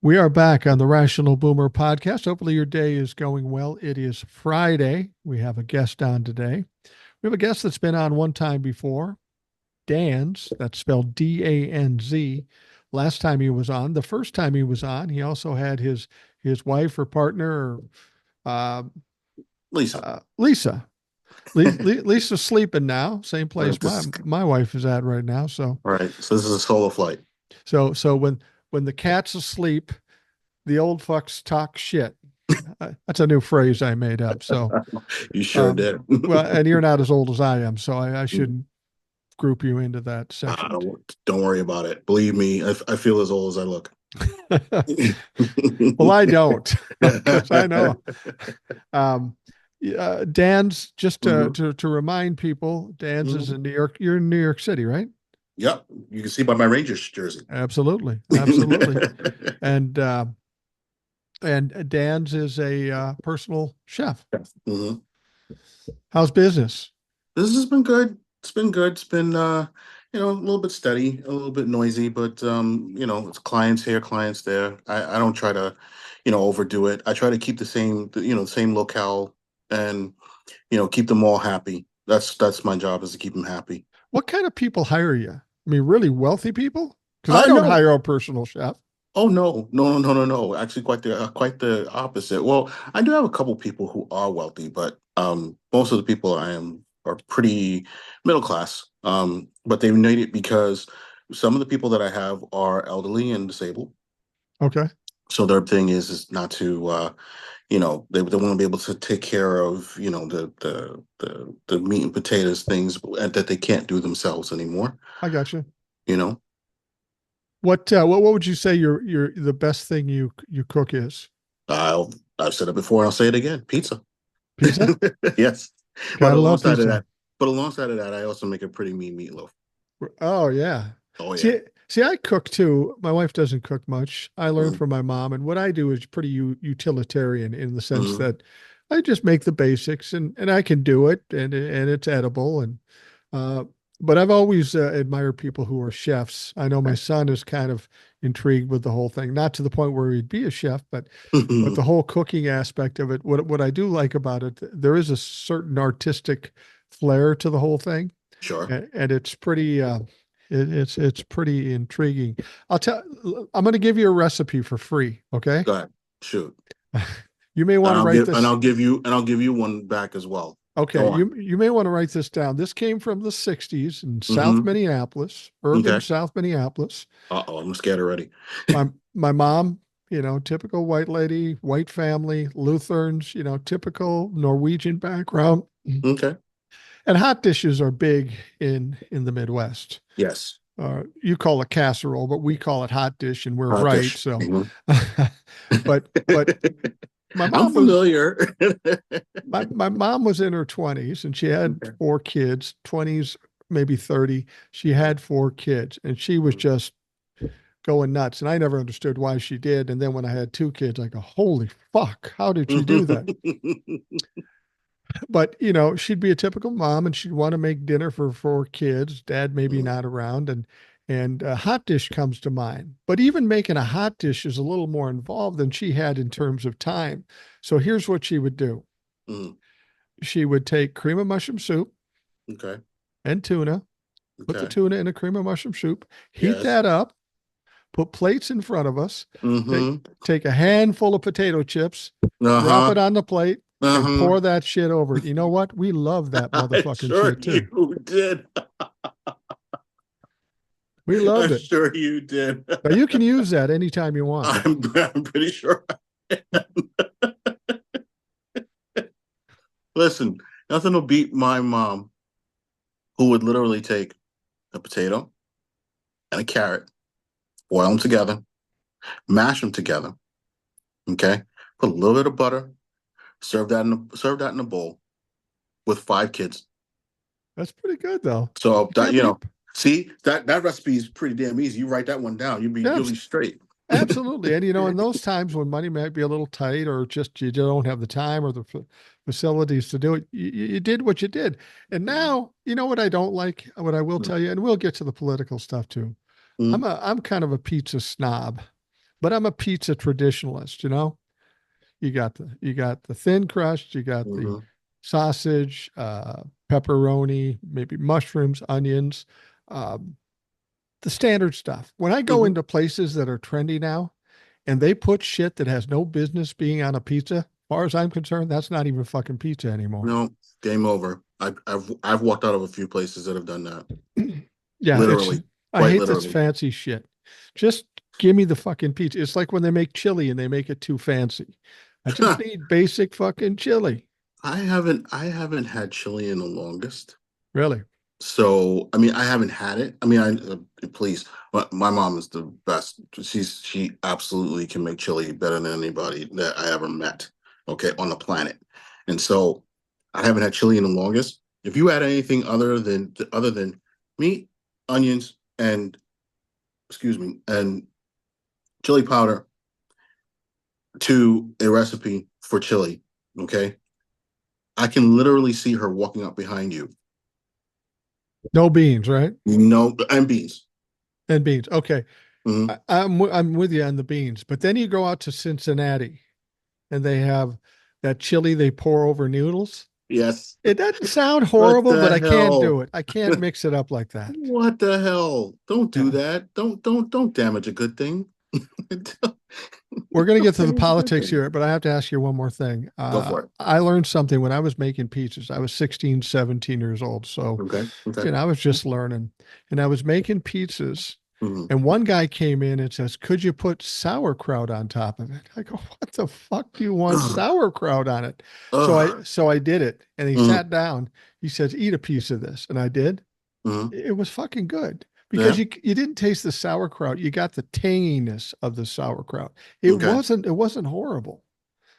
We are back on the Rational Boomer podcast. Hopefully, your day is going well. It is Friday. We have a guest on today. We have a guest that's been on one time before, Danz. That's spelled Danz. Last time he was on, the first time he was on, he also had his wife or partner, uh, Lisa. Lisa. Lisa's sleeping now. Same place This my wife is at right now. So right. So this is a solo flight. so when the cat's asleep, the old fucks talk shit. That's a new phrase I made up. So, You sure did. well, and you're not as old as I am, so I shouldn't group you into that section. Don't worry about it. Believe me, I feel as old as I look. Well, I don't, because I know. Um, Dan's, just to remind people, Dan's is in New York. You're in New York City, right? Yep. You can see by my Rangers jersey. Absolutely, absolutely. And Dan's is a personal chef. Mm-hmm. How's business? This has been good. It's been good. It's been a little bit steady, a little bit noisy, but it's clients here, clients there. I don't try to, overdo it. I try to keep the same locale and, keep them all happy. That's my job, is to keep them happy. What kind of people hire you? I mean, really wealthy people? Because I don't No. hire a personal chef. Oh no, no, no, no, no, no. Actually, quite the opposite. Well, I do have a couple people who are wealthy, but most of the people I am are pretty middle class. But they need it because some of the people that I have are elderly and disabled. Okay. So their thing is not to they want to be able to take care of the meat and potatoes things that they can't do themselves anymore. I got you. You know. What would you say your the best thing you cook is? I've said it before and I'll say it again. Pizza. Pizza? Yes. But Gotta love alongside of pizza. that, but alongside of that, I also make a pretty mean meatloaf. Oh yeah. Oh yeah. See, I cook too. My wife doesn't cook much. I learned Mm-hmm. from my mom, and what I do is pretty utilitarian in the sense Mm-hmm. that I just make the basics, and I can do it, and it's edible, and uh, but I've always admired people who are chefs. I know my son is kind of intrigued with the whole thing, not to the point where he'd be a chef, but the whole cooking aspect of it. What I do like about it, there is a certain artistic flair to the whole thing, Sure. and it's pretty it's pretty intriguing. I'm going to give you a recipe for free, okay? Go ahead. Shoot. You may want And to I'll write give and this. I'll give you one back as well. Okay, Go on. you may want to write this down. This came from the 60s in South Mm-hmm. Minneapolis, urban Okay. South Minneapolis. Uh-oh, I'm scared already. My mom, typical white lady, white family, Lutherans, typical Norwegian background. Okay. And hot dishes are big in the Midwest. Yes. You call it casserole, but we call it hot dish, and we're Hot right. dish. So, Mhm. but my I'm mom was familiar. my mom was in her 20s, and she had Okay. four kids, 20s, maybe 30. She had four kids, and she was just going nuts. And I never understood why she did. And then when I had two kids, I go, holy fuck, how did she do that? But she'd be a typical mom, and she'd want to make dinner for four kids. Dad maybe not around, and a hot dish comes to mind. But even making a hot dish is a little more involved than she had in terms of time. So here's what she would do. Mm. She would take cream of mushroom soup Okay. and tuna, put the Okay. tuna in a cream of mushroom soup, heat Yes. that up, put plates in front of us, take Mm-hmm. take a handful of potato chips, drop Uh-huh. it on the plate, and Uh-huh. pour that shit over it. You know what? We love that I motherfucking sure shit too. you did. We I loved it. sure you did. Now you can use that anytime you want. I'm pretty sure. Listen, nothing will beat my mom, who would literally take a potato and a carrot, boil them together, mash them together. Okay, put a little bit of butter, serve that in a bowl with five kids. That's pretty good though. So You that can't beat. see that recipe is pretty damn easy. You write that one down, Yeah, you'll be straight. absolutely. And in those times when money might be a little tight, or just you don't have the time or the facilities to do it, you did what you did. And now, you know what I don't like, what I will tell you, and we'll get to the political stuff too. Mm-hmm. I'm kind of a pizza snob. but I'm a pizza traditionalist, you know? You got the thin crust, you got the Hmm. sausage, pepperoni, maybe mushrooms, onions, um, the standard stuff. When I go Hmm. into places that are trendy now and they put shit that has no business being on a pizza, as far as I'm concerned, that's not even fucking pizza anymore. No, game over. I've walked out of a few places that have done that. Yeah, it's Literally, I quite hate this literally. fancy shit. Just give me the fucking pizza. It's like when they make chili and they make it too fancy. I just need basic fucking chili. I haven't had chili in the longest. Really. So, I mean, I haven't had it. I mean, please, my mom is the best. She absolutely can make chili better than anybody that I ever met. Okay, on the planet. And so, I haven't had chili in the longest. If you add anything other than meat, onions, and excuse me, and chili powder to a recipe for chili, okay, I can literally see her walking up behind you. No beans, right? No, and beans. And beans. Okay. Hmm. I'm with you on the beans, but then you go out to Cincinnati and they have that chili they pour over noodles. Yes. It doesn't sound What horrible, but the I can't hell? do it. I can't mix it up like that. What the hell? Don't do Yeah. that. Don't damage a good thing. Don't We're going to get to the damage a good politics thing. here, but I have to ask you one more thing. Go for it. I learned something when I was making pizzas. I was 16, 17 years old. So, Okay. Okay. you know, I was just learning and I was making pizzas. Hmm. And one guy came in and says, "Could you put sauerkraut on top of it?" I go, "What the fuck do you want Ugh. sauerkraut on it?" So Ugh. I did it. And he Mm, sat down. He says, "Eat a piece of this." And I did. mm. It was fucking good because Yeah. you didn't taste the sauerkraut. You got the tanginess of the sauerkraut. Okay. It wasn't horrible.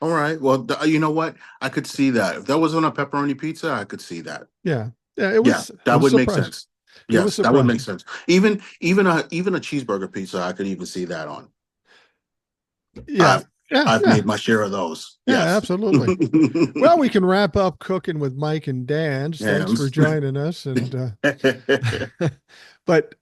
All right. Well, you know what? I could see that. If that was on a pepperoni pizza, I could see that. Yeah. Yeah, Yeah, it that was would make surprising. sense. It was Yes, that would make surprising. sense. Even a cheeseburger pizza, I could even see that on. Yeah. I've Yeah. I've Yeah. made my share of those. Yeah, Yes. absolutely. Well, we can wrap up cooking with Mike and Dan's. Thanks for Yams. joining us. And but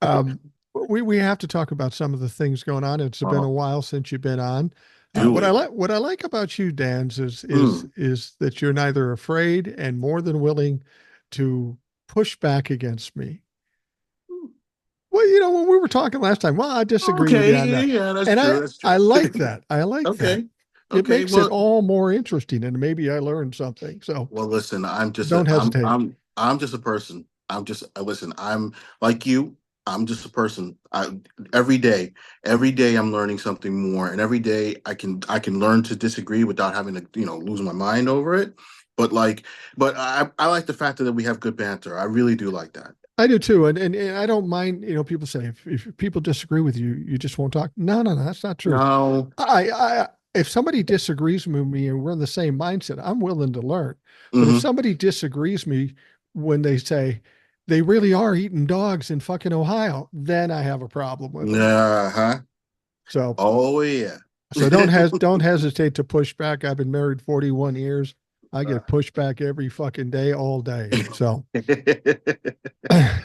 we have to talk about some of the things going on. It's been a Oh, while since you've been on. do it. What I like about you, Dan's, Mm. is that you're neither afraid and more than willing to push back against me. Well, you know, when we were talking last time, well, I disagree with you Okay, on yeah, that, yeah, that's and true. That's I true. like that. I like that. Okay. It Okay. makes it Well, all more interesting, and maybe I learned something. So listen, don't hesitate. I'm just a person. Listen, I'm like you. I'm just a person. Every day, every day I'm learning something more, and every day I can learn to disagree without having to, lose my mind over it. But I like the fact that we have good banter. I really do like that. I do too, and I don't mind. You know, people say if people disagree with you, you just won't talk. No, no, no, that's not true. No. I if somebody disagrees with me and we're in the same mindset, I'm willing to learn. But if Hmm. somebody disagrees me when they say they really are eating dogs in fucking Ohio, then I have a problem with them. Uh-huh. So Oh yeah. don't hesitate to push back. I've been married 41 years. I Uh, get pushed back every fucking day, all day. So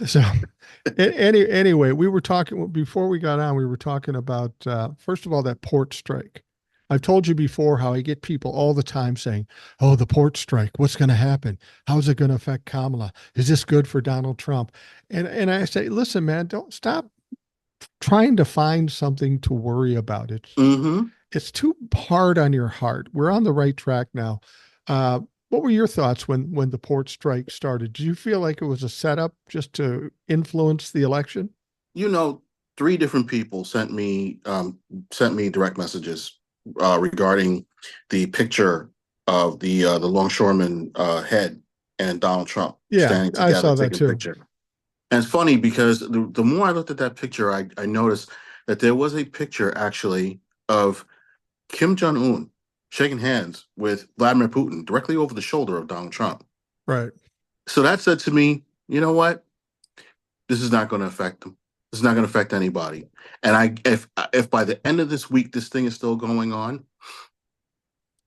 so anyway, we were talking before we got on, we were talking about first of all that port strike. I've told you before how I get people all the time saying, "Oh, the port strike, what's going to happen? How's it going to affect Kamala? Is this good for Donald Trump?" And I say, "Listen, man, don't stop trying to find something to worry about. hmm It's too hard on your heart. We're on the right track now." Uh, what were your thoughts when the port strike started? Did you feel like it was a setup just to influence the election? You know, three different people sent me direct messages regarding the picture of the longshoreman head and Donald Trump Yeah, standing I together saw that taking a too. picture. And it's funny because the more I looked at that picture, I noticed that there was a picture actually of Kim Jong Un shaking hands with Vladimir Putin directly over the shoulder of Donald Trump. Right. So that said to me, you know what? This is not going to affect them. This is not going to affect anybody. And if by the end of this week this thing is still going on,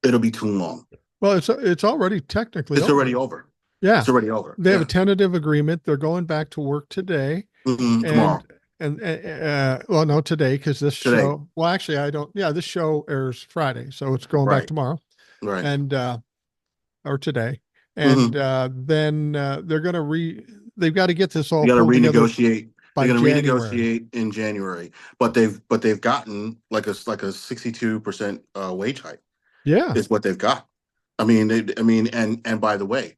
it'll be too long. Well, it's already technically It's already over. over. Yeah. It's already over. They have a Yeah. tentative agreement. They're going back to work today. Hmm. And Tomorrow. well, no, today, because this today. show, well, actually, I don't, yeah, this show airs Friday, so it's going back Right, tomorrow right. and, or today. And Hmm. then they've got to get this all You got to pulled together renegotiate. They're by going to January. renegotiate in January, but they've gotten like a 62% wage hike Yeah, is what they've got. And by the way,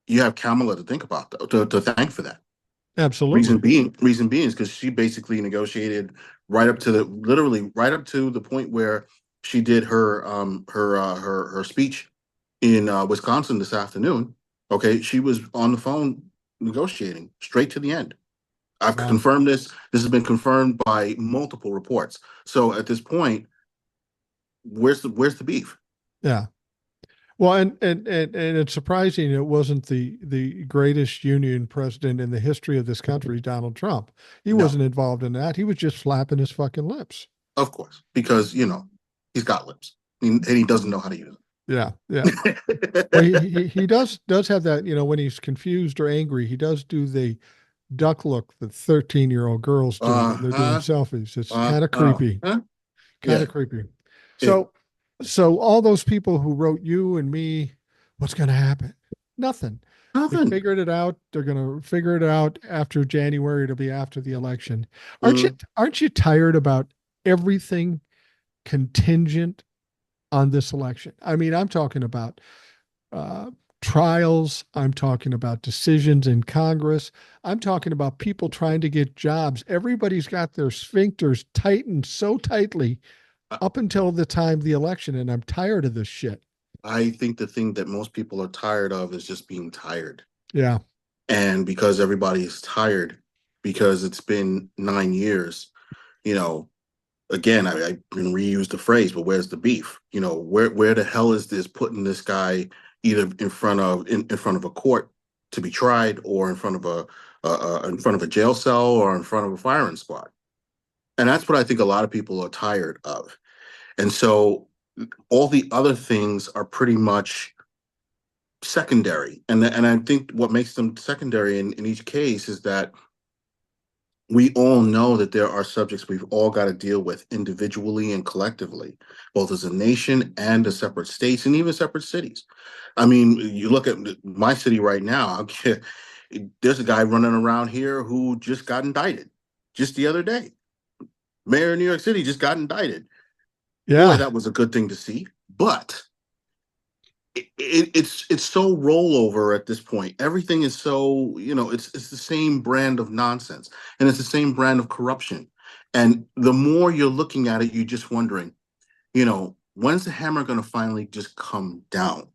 you have Kamala to think about to thank for that. absolutely. Reason being is because she basically negotiated right up to the literally right up to the point where she did her speech in Wisconsin this afternoon. Okay, she was on the phone negotiating straight to the end. I've Wow. confirmed this. This has been confirmed by multiple reports. So at this point, where's the beef? Yeah. Well, and it's surprising it wasn't the greatest union president in the history of this country, Donald Trump. He No, wasn't involved in that. He was just flapping his fucking lips. of course, because he's got lips and he doesn't know how to use Yeah, yeah. Well, them. he does have that, when he's confused or angry, he does do the duck look that 13-year-old girls do when they're doing Uh-huh. selfies. It's kind of creepy, Huh? kind Yeah. of creepy. It, So all those people who wrote you and me, what's going to happen? Nothing. They nothing. figured it out. They're going to figure it out after January. It'll be after the election. Aren't you Mm. aren't you tired about everything contingent on this election? I mean, I'm talking about uh, trials. I'm talking about decisions in Congress. I'm talking about people trying to get jobs. Everybody's got their sphincters tightened so tightly I up until the time of the election, and I'm tired of this shit. I think the thing that most people are tired of is just being tired. Yeah, And because everybody is tired, because it's been 9 years, you know, again, I can reuse the phrase, but where's the beef? Where the hell is this putting this guy either in front of a court to be tried, or in front of a jail cell, or in front of a firing squad? And that's what I think a lot of people are tired of. And so all the other things are pretty much secondary. And I think what makes them secondary in each case is that we all know that there are subjects we've all got to deal with individually and collectively, both as a nation and as separate states and even separate cities. I mean, you look at my city right now, there's a guy running around here who just got indicted just the other day. Mayor of New York City just got indicted. Boy, yeah. that was a good thing to see. But it's so rollover at this point. Everything is so it's the same brand of nonsense, and it's the same brand of corruption. And the more you're looking at it, you're just wondering, when's the hammer going to finally just come down,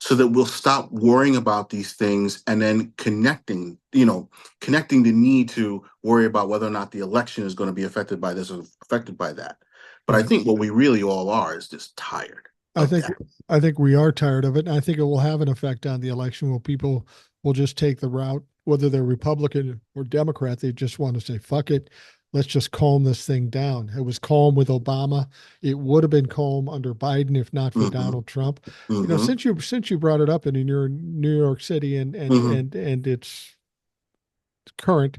so that we'll stop worrying about these things and then connecting the need to worry about whether or not the election is going to be affected by this or affected by that. But I Right. think what we really all are is just tired I of think that. I think we are tired of it, and I think it will have an effect on the election where people will just take the route, whether they're Republican or Democrat, they just want to say, fuck it, let's just calm this thing down. It was calm with Obama. It would have been calm under Biden if not for Hmm. Donald Trump. Hmm. Since you brought it up and in your New York City Hmm. and its current,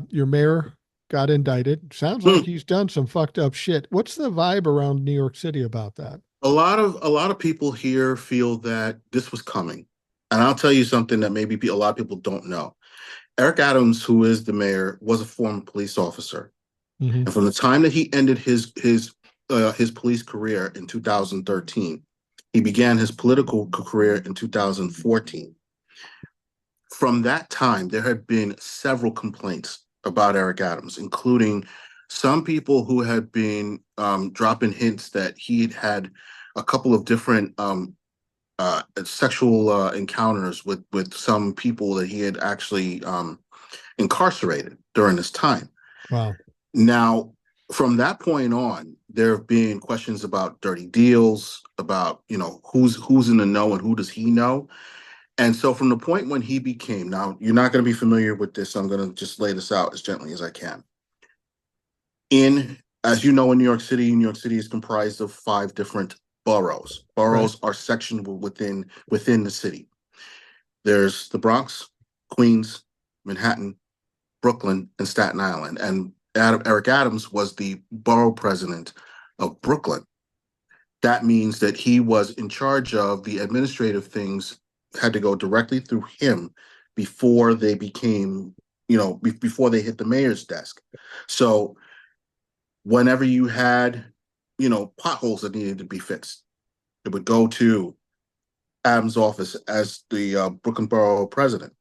your mayor got indicted. Sounds like Hmm. he's done some fucked up shit. What's the vibe around New York City about that? A lot of people here feel that this was coming, and I'll tell you something that maybe a lot of people don't know. Eric Adams, who is the mayor, was a former police officer, Hmm. and from the time that he ended his police career in 2013, he began his political career in 2014. From that time, there had been several complaints about Eric Adams, including some people who had been dropping hints that he had had a couple of different sexual encounters with some people that he had actually incarcerated during this time. Wow. Now, from that point on, there have been questions about dirty deals, about who's in the know and who does he know. And so from the point when he became, now you're not going to be familiar with this, so I'm going to just lay this out as gently as I can. As you know, in New York City is comprised of five different boroughs. Right. Boroughs are sectioned within the city. There's the Bronx, Queens, Manhattan, Brooklyn, and Staten Island. And Eric Adams was the borough president of Brooklyn. That means that he was in charge of the administrative things, had to go directly through him before they became, before they hit the mayor's desk. So whenever you had, potholes that needed to be fixed, it would go to Adams' office as the Brooklyn Borough president.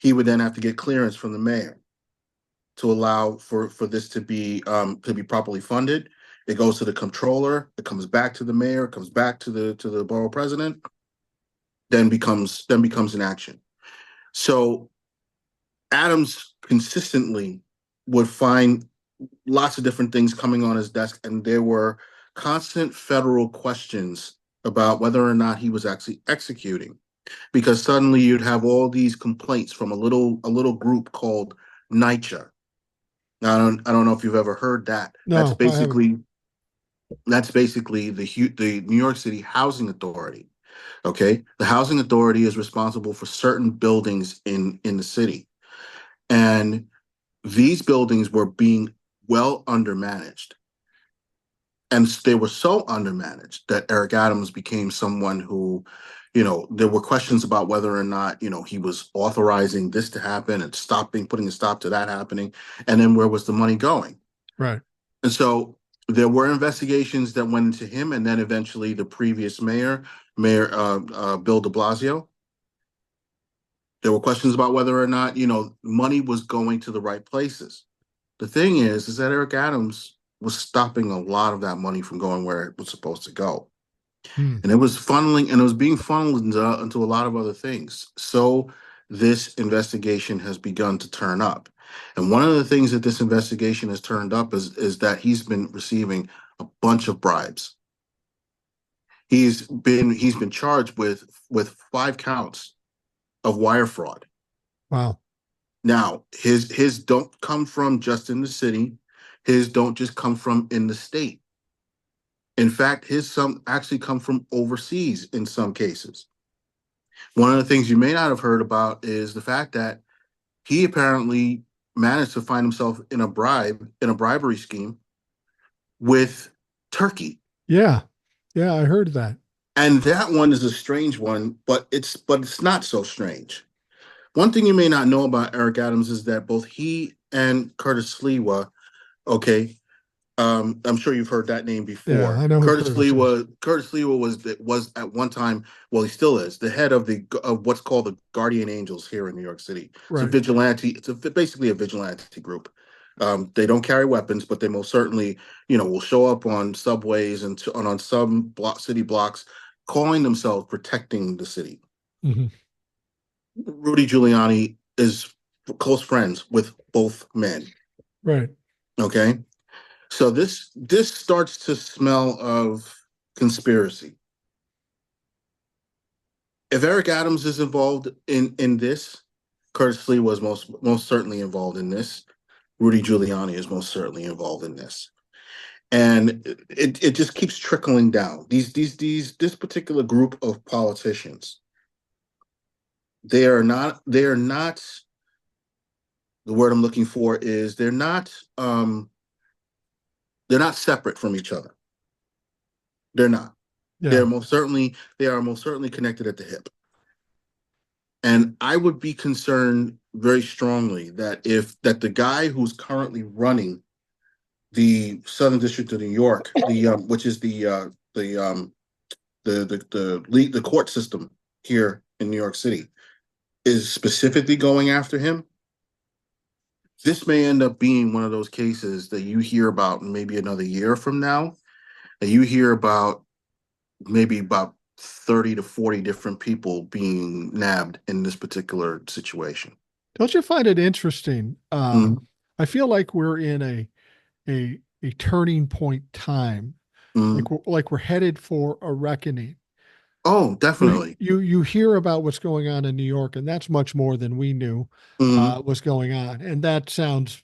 He would then have to get clearance from the mayor to allow for this to be properly funded. It goes to the controller. It comes back to the mayor. It comes back to the borough president. Then becomes an action. So Adams consistently would find lots of different things coming on his desk, and there were constant federal questions about whether or not he was actually executing, because suddenly you'd have all these complaints from a little group called NYCHA. Now, I don't know if you've ever heard that. That's No, I haven't. basically the New York City Housing Authority. Okay, the Housing Authority is responsible for certain buildings in the city, and these buildings were being well undermanaged. And they were so undermanaged that Eric Adams became someone who, there were questions about whether or not, he was authorizing this to happen and putting a stop to that happening. And then where was the money going? Right. And so there were investigations that went into him, and then eventually the previous Mayor Bill de Blasio. There were questions about whether or not, money was going to the right places. The thing is that Eric Adams was stopping a lot of that money from going where it was supposed to go. Hmm. And it was funneling, and it was being funneled into a lot of other things. So this investigation has begun to turn up. And one of the things that this investigation has turned up is that he's been receiving a bunch of bribes. He's been charged with 5 counts of wire fraud. Wow. Now, his don't come from just in the city. His don't just come from in the state. In fact, his some actually come from overseas in some cases. One of the things you may not have heard about is the fact that he apparently managed to find himself in a bribery scheme with Turkey. Yeah. Yeah, I heard that. And that one is a strange one, but it's not so strange. One thing you may not know about Eric Adams is that both he and Curtis Sliwa, okay, I'm sure you've heard that name Yeah, before. I know who Curtis Curtis is. Sliwa, Curtis Sliwa was at one time, well, he still is the head of what's called the Guardian Angels here in New York City. It's a Right. vigilante. Basically a vigilante group. They don't carry weapons, but they most certainly, will show up on subways and on some city blocks, calling themselves protecting the city. Hmm. Rudy Giuliani is close friends with both men. Right. Okay, so this starts to smell of conspiracy. If Eric Adams is involved in this, Curtis Lee was most certainly involved in this. Rudy Giuliani is most certainly involved in this, and it just keeps trickling down. This particular group of politicians, they are not. The word I'm looking for is they're not separate from each other. They're not. Yeah. They are most certainly connected at the hip. And I would be concerned very strongly that the guy who's currently running the Southern District of New York, which is the court system here in New York City, is specifically going after him. This may end up being one of those cases that you hear about maybe another year from now, and you hear about maybe about 30 to 40 different people being nabbed in this particular situation. Don't you find it interesting? Mm, I feel like we're in a turning point time. mm. Like we're headed for a reckoning. Oh, You definitely. you hear about what's going on in New York, and that's much more than we knew Mm, was going on. And that sounds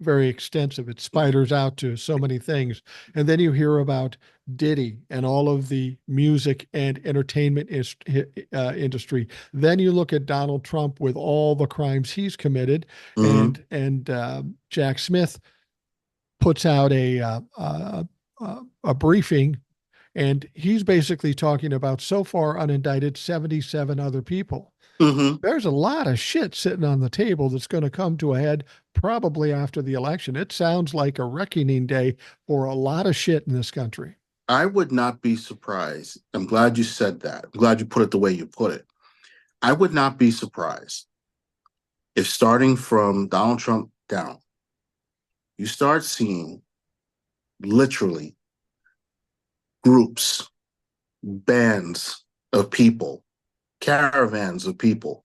very extensive. It spiders out to so many things. And then you hear about Diddy and all of the music and entertainment industry. Then you look at Donald Trump with all the crimes he's committed, Hmm. and Jack Smith puts out a briefing, and he's basically talking about so far unindicted 77 other people. Hmm. There's a lot of shit sitting on the table that's going to come to a head probably after the election. It sounds like a reckoning day for a lot of shit in this country. I would not be surprised. I'm glad you said that. I'm glad you put it the way you put it. I would not be surprised if starting from Donald Trump down, you start seeing literally groups, bands of people, caravans of people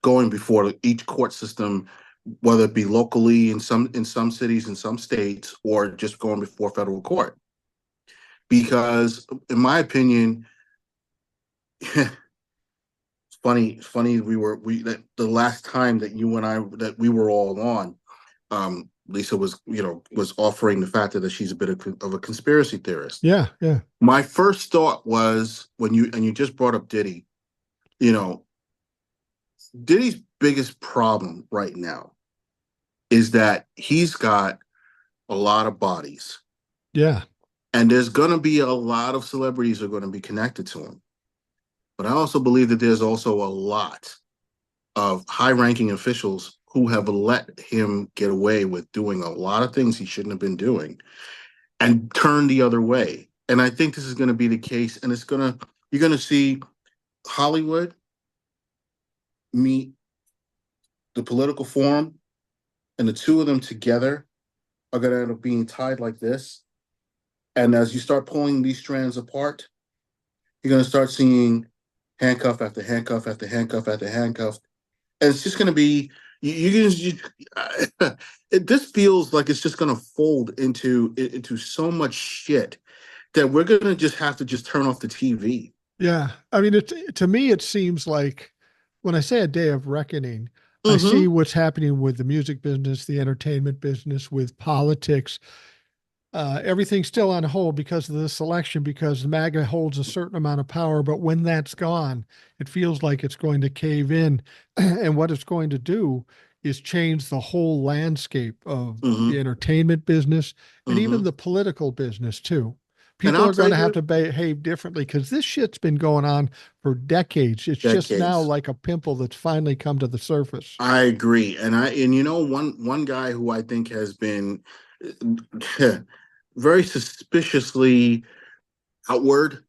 going before each court system, whether it be locally in some cities, in some states, or just going before federal court. Because, in my opinion, it's funny. We that the last time that you and I that we were all on, Lisa was offering the fact that she's a bit of a conspiracy theorist. Yeah, yeah, My first thought was when you just brought up Diddy. You know, Diddy's biggest problem right now is that he's got a lot of bodies, yeah, and there's going to be a lot of celebrities that are going to be connected to him. But I also believe that there's also a lot of high-ranking officials who have let him get away with doing a lot of things he shouldn't have been doing and turn the other way. And I think this is going to be the case, and you're going to see Hollywood meet the political forum, and the two of them together are going to end up being tied like this. And as you start pulling these strands apart, you're going to start seeing handcuff after handcuff after handcuff after handcuff. And it's just going to be, this feels like it's just going to fold into so much shit that we're going to just have to just turn off the TV. yeah. I mean, to me, it seems like when I say a day of reckoning, I see Mm-hmm. what's happening with the music business, the entertainment business, with politics. Everything's still on hold because of this election, because MAGA holds a certain amount of power. But when that's gone, it feels like it's going to cave in. And what it's going to do is change the whole landscape of the Mm-hmm. entertainment business and even Mm-hmm. the political business, too. And People I'll are going tell to have you, to behave differently because this shit's been going on for decades. It's just now decades. like a pimple that's finally come to the surface. I agree, and one guy who I think has been very suspiciously outward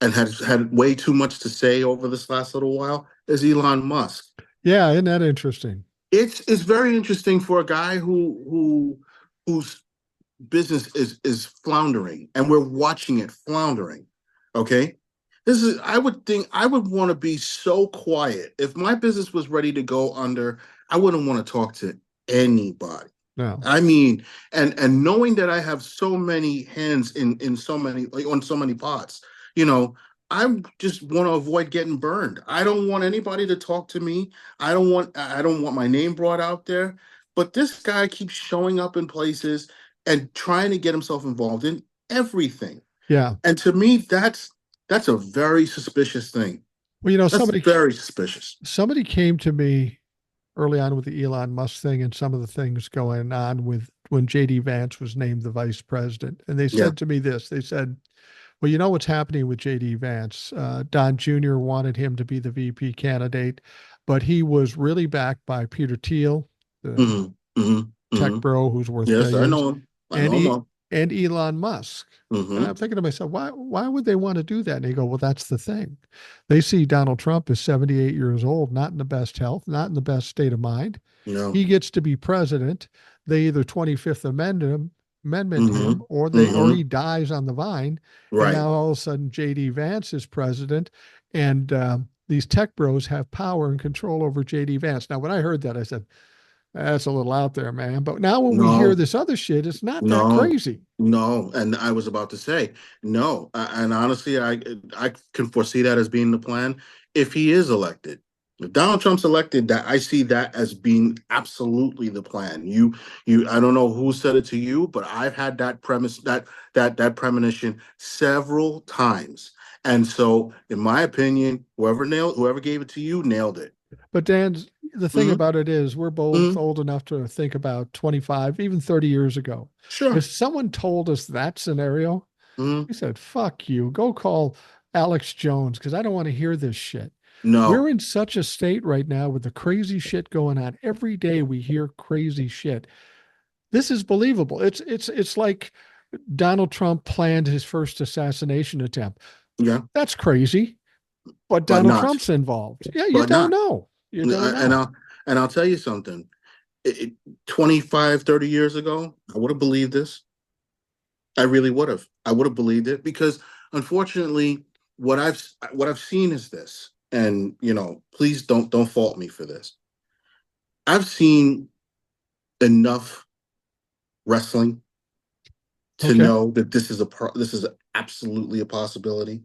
and has had way too much to say over this last little while is Elon Musk. Yeah, isn't that interesting? It's very interesting for a guy whose business is floundering, and we're watching it floundering. Okay, this is I would think I would want to be so quiet if my business was ready to go under. I wouldn't want to talk to anybody. No. I mean, and knowing that I have so many hands in so many like on so many pots, you know, I just want to avoid getting burned. I don't want anybody to talk to me. I don't want my name brought out there. But this guy keeps showing up in places and trying to get himself involved in everything. Yeah. And to me, that's a very suspicious thing. Well, That's very suspicious. somebody came to me early on with the Elon Musk thing and some of the things going on with when JD Vance was named the vice president. And they Yeah. said to me this, they said, well, you know what's happening with JD Vance? Don Jr. wanted him to be the VP candidate, but he was really backed by Peter Thiel, the Hmm. Hmm. tech Hmm. bro who's worth Yes, I billions, know him. I know and him all. and Elon Musk. And I'm Hmm. thinking to myself, why would they want to do that? And they go, well, that's the thing. They see Donald Trump as 78 years old, not in the best health, not in the best state of mind. No. He gets to be president. They either 25th amendment him, Hmm. or Hmm. he dies on the vine. And Right. now all of a sudden JD Vance is president, and these tech bros have power and control over JD Vance. Now, when I heard that, I said, that's a little out there, man. But now when we hear No. this other shit, it's not that No. crazy. No. And I was about to say no. And honestly, I can foresee that as being the plan if he is elected. If Donald Trump's elected, that I see that as being absolutely the plan. You. I don't know who said it to you, but I've had that premise, that premonition several times. And so, in my opinion, whoever gave it to you, nailed it. But Dan, the thing Hmm. about it is, we're both Hmm. old enough to think about 25, even 30 years ago. If Sure. someone told us that scenario, Hmm. we said, fuck you, go call Alex Jones because I don't want to hear this shit. We're No. in such a state right now with the crazy shit going on. Every day we hear crazy shit. This is believable. It's like Donald Trump planned his first assassination attempt. Yeah, That's crazy, but but Donald not. Trump's involved. Yeah, you But don't not. know. You don't And know. I'll tell you something. 25, 30 years ago, I would have believed this. I really would have. I would have believed it because unfortunately, what I've seen is this, and please don't fault me for this. I've seen enough wrestling to Okay. know that this is absolutely a possibility.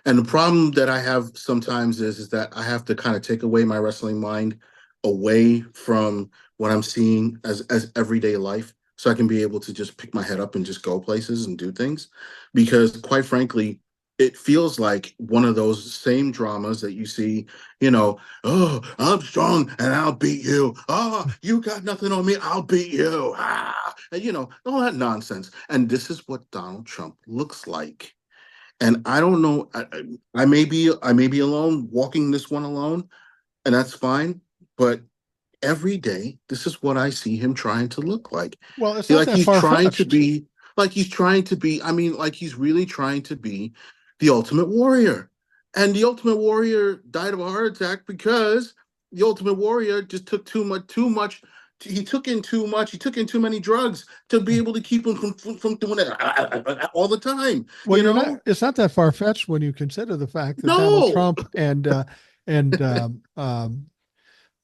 And the problem that I have sometimes is that I have to kind of take away my wrestling mind away from what I'm seeing as everyday life, so I can be able to just pick my head up and just go places and do things. Because quite frankly, it feels like one of those same dramas that you see, oh, I'm strong and I'll beat you. Oh, you got nothing on me, I'll beat you. And all that nonsense. And this is what Donald Trump looks like. And I don't know. I may be alone, walking this one alone, and that's fine. But every day, this is what I see him trying to look like. Well, it's not Like that he's far trying to fetched. be, like he's trying to be. I mean, like he's really trying to be the Ultimate Warrior. And the Ultimate Warrior died of a heart attack because the Ultimate Warrior just took too much. Too much. He took in too much. He took in too many drugs to be able to keep him from doing it all the time. Well, it's not that far fetched when you consider the fact that Donald No. Trump and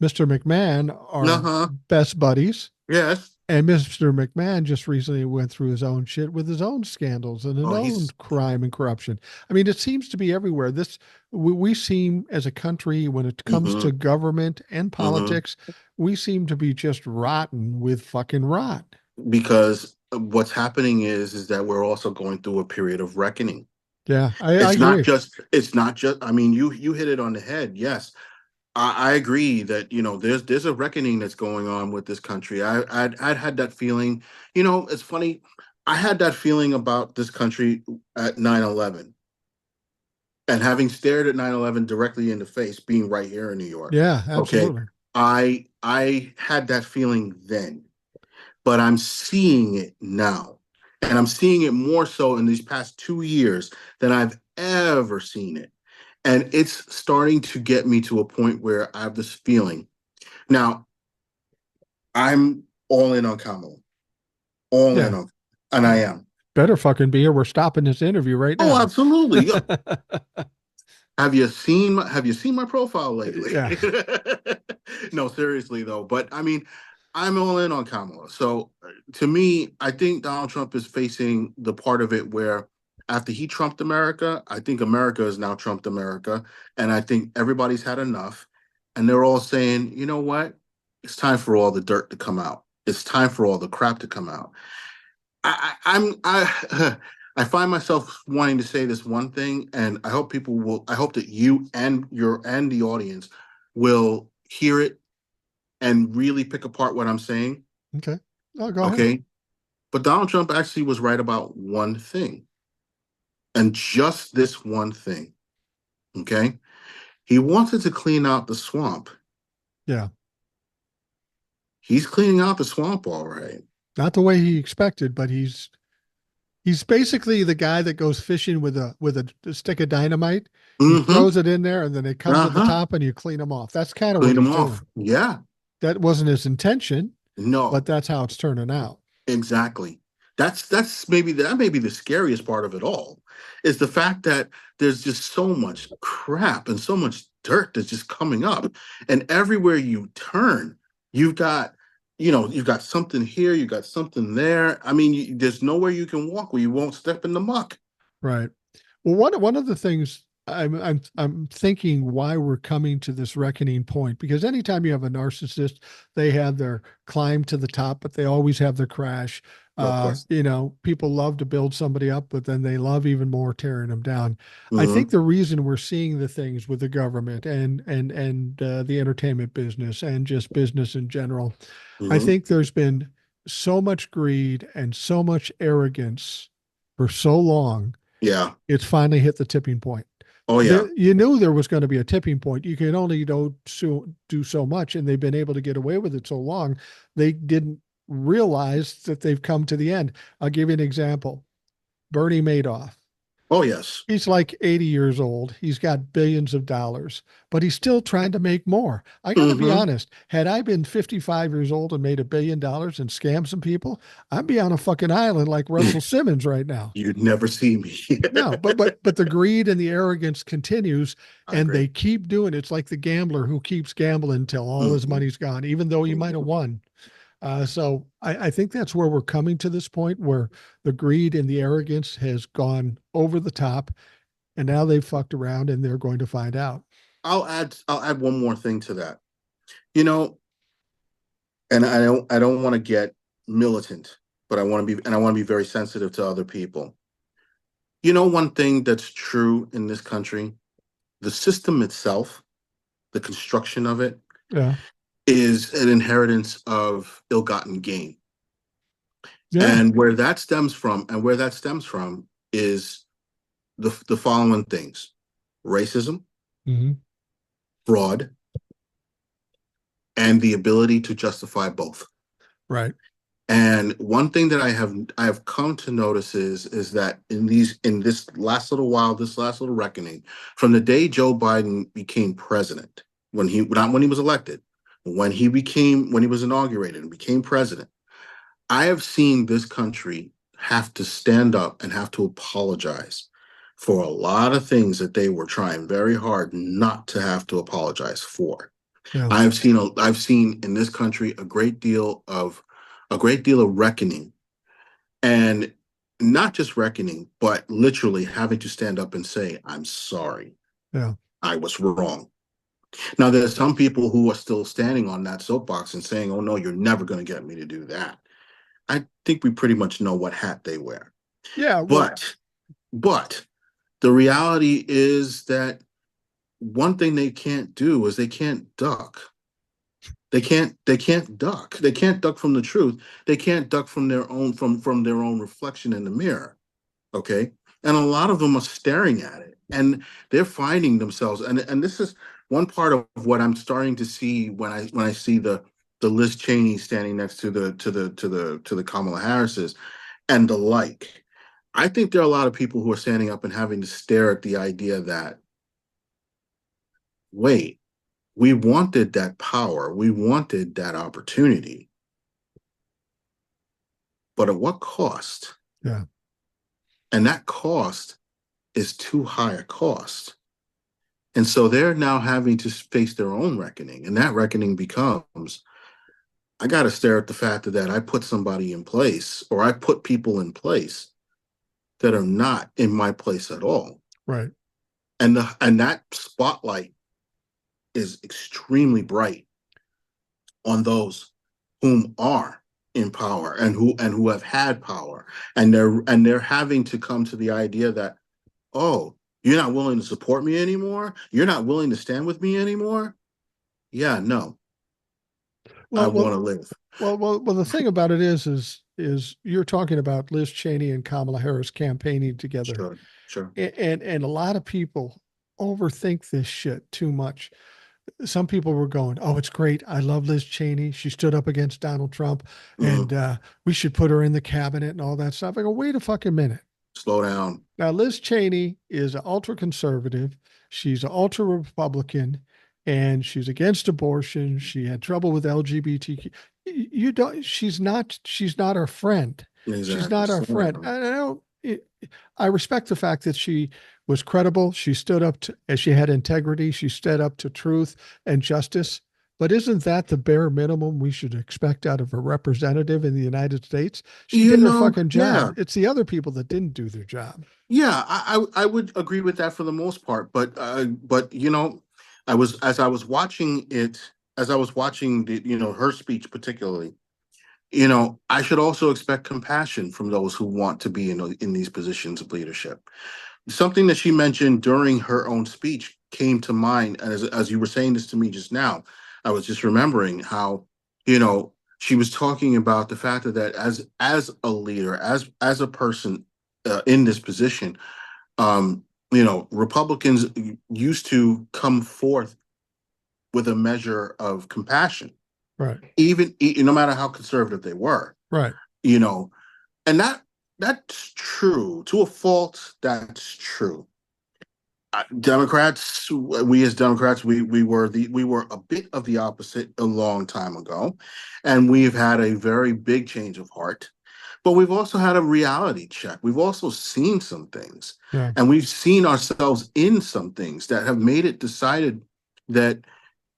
Mr. McMahon are Uh-huh. best buddies. Yes. And Mr. McMahon just recently went through his own shit with his own scandals and his Oh, own he's crime and corruption. I mean, it seems to be everywhere. We seem as a country, when it comes to mm-hmm, government and mm-hmm. politics, we seem to be just rotten with fucking rot. Because what's happening is that we're also going through a period of reckoning. Yeah, I It's not agree. just it's not just I mean, you hit it on the head. Yes. I agree that there's a reckoning that's going on with this country. I'd had that feeling. It's funny. I had that feeling about this country at 9/11, and having stared at 9/11 directly in the face, being right here in New York. Yeah, Okay, absolutely. I had that feeling then, but I'm seeing it now, and I'm seeing it more so in these past 2 years than I've ever seen it. And it's starting to get me to a point where I have this feeling. Now, I'm all in on Kamala, all in Yeah. on, and I am. Better fucking be, or we're stopping this interview right Oh, now. absolutely. Yeah. Have you seen my profile lately? Yeah. No, seriously though. But I mean, I'm all in on Kamala. So to me, I think Donald Trump is facing the part of it where after he trumped America, I think America has now trumped America, and I think everybody's had enough, and they're all saying, you know what? It's time for all the dirt to come out. It's time for all the crap to come out. I find myself wanting to say this one thing, and I hope people will. I hope that you and the audience will hear it and really pick apart what I'm saying. Okay. Oh, go ahead. Okay, but Donald Trump actually was right about one thing, and just this one thing. Okay, he wanted to clean out the swamp. Yeah. He's cleaning out the swamp, all right. Not the way he expected, but he's basically the guy that goes fishing with a stick of dynamite. He Mm-hmm. throws it in there and then they come to the Uh-huh. top and you clean them off. That's kind of what Clean he's them doing. off. Yeah. That wasn't his intention, but No. that's how it's turning out. Exactly. That's maybe the scariest part of it all, is the fact that there's just so much crap and so much dirt that's just coming up, and everywhere you turn, you've got you've got something here, you've got something there. I mean, there's nowhere you can walk where you won't step in the muck. Right. Well, one of the things I'm thinking why we're coming to this reckoning point, because anytime you have a narcissist, they have their climb to the top, but they always have their crash. Of course. People love to build somebody up, but then they love even more tearing them down. I think Hmm. the reason we're seeing the things with the government and the entertainment business and just business in general, I Hmm. think there's been so much greed and so much arrogance for so long, Yeah. it's finally hit the tipping point. Oh yeah. You knew there was going to be a tipping point. You can only do so much, and they've been able to get away with it so long. They didn't realize that they've come to the end. I'll give you an example. Bernie Madoff. Oh yes. He's like 80 years old. He's got billions of dollars, but he's still trying to make more. I got to be Hmm. honest. Had I been 55 years old and made $1 billion and scammed some people, I'd be on a fucking island like Russell Simmons right now. You'd never see me. No, but the greed and the arrogance continues, I and agree. they keep doing it. It's like the gambler who keeps gambling until all his Hmm. money's gone, even though he might have Hmm. won. So I think that's where we're coming to this point where the greed and the arrogance has gone over the top, and now they've fucked around and they're going to find out. I'll add one more thing to that. You know, and I don't want to get militant, but I want to be very sensitive to other people. You know, one thing that's true in this country, the system itself, the construction of it, Yeah, is an inheritance of ill-gotten gain. yeah, And where that stems from is the following things: racism, hmm, fraud, and the ability to justify both. right, And one thing that I have come to notice is that in this last little while, this last little reckoning, from the day Joe Biden became president, when he not when he was elected, when he was inaugurated and became president, I have seen this country have to stand up and have to apologize for a lot of things that they were trying very hard not to have to apologize for. yeah, I've seen in this country a great deal of reckoning, and not just reckoning, but literally having to stand up and say, I'm sorry, yeah, I was wrong. Now there's some people who are still standing on that soapbox and saying, oh no, you're never going to get me to do that. I think we pretty much know what hat they wear. yeah. Well, But the reality is that one thing they can't do is they can't duck. They can't duck. They can't duck from the truth. They can't duck from their own reflection in the mirror. Okay. And a lot of them are staring at it, and they're finding themselves. And this is one part of what I'm starting to see when I see the Liz Cheney standing next to the Kamala Harris's and the like. I think there are a lot of people who are standing up and having to stare at the idea that, wait, we wanted that power, we wanted that opportunity, but at what cost? yeah, And that cost is too high a cost. And so they're now having to face their own reckoning. And that reckoning becomes, I got to stare at the fact that I put somebody in place, or I put people in place that are not in my place at all. right, And that spotlight is extremely bright on those whom are in power and who have had power, and they're having to come to the idea that, oh, you're not willing to support me anymore, you're not willing to stand with me anymore. Yeah, no, I well, want to well, live. well. The thing about it is you're talking about Liz Cheney and Kamala Harris campaigning together, Sure, sure. and a lot of people overthink this shit too much. Some people were going, "Oh, it's great. I love Liz Cheney. She stood up against Donald Trump, Hmm. and we should put her in the cabinet and all that stuff." I go, "Wait a fucking minute. Slow down. Now, Liz Cheney is an ultra conservative. She's an ultra Republican, and she's against abortion. She had trouble with LGBTQ. You don't. She's not our friend. She's Exactly. not our Slow friend. down. I don't. I respect the fact that she was credible. She stood up to, as she had integrity. She stood up to truth and justice. But isn't that the bare minimum we should expect out of a representative in the United States? She You did her know, fucking yeah, job. It's the other people that didn't do their job. yeah, I would agree with that for the most part, but you know, I was as I was watching it, as I was watching the, you know, her speech particularly, you know, I should also expect compassion from those who want to be in these positions of leadership. Something that she mentioned during her own speech came to mind, and as you were saying this to me just now, I was just remembering how, you know, she was talking about the fact that as a leader, as a person in this position, you know, Republicans used to come forth with a measure of compassion, Right. even no matter how conservative they were, Right. you know, and that's true to a fault. That's true. Democrats, we as Democrats, we were a bit of the opposite a long time ago, and we've had a very big change of heart. But we've also had a reality check. We've also seen some things, Yeah. and we've seen ourselves in some things that have made it decided that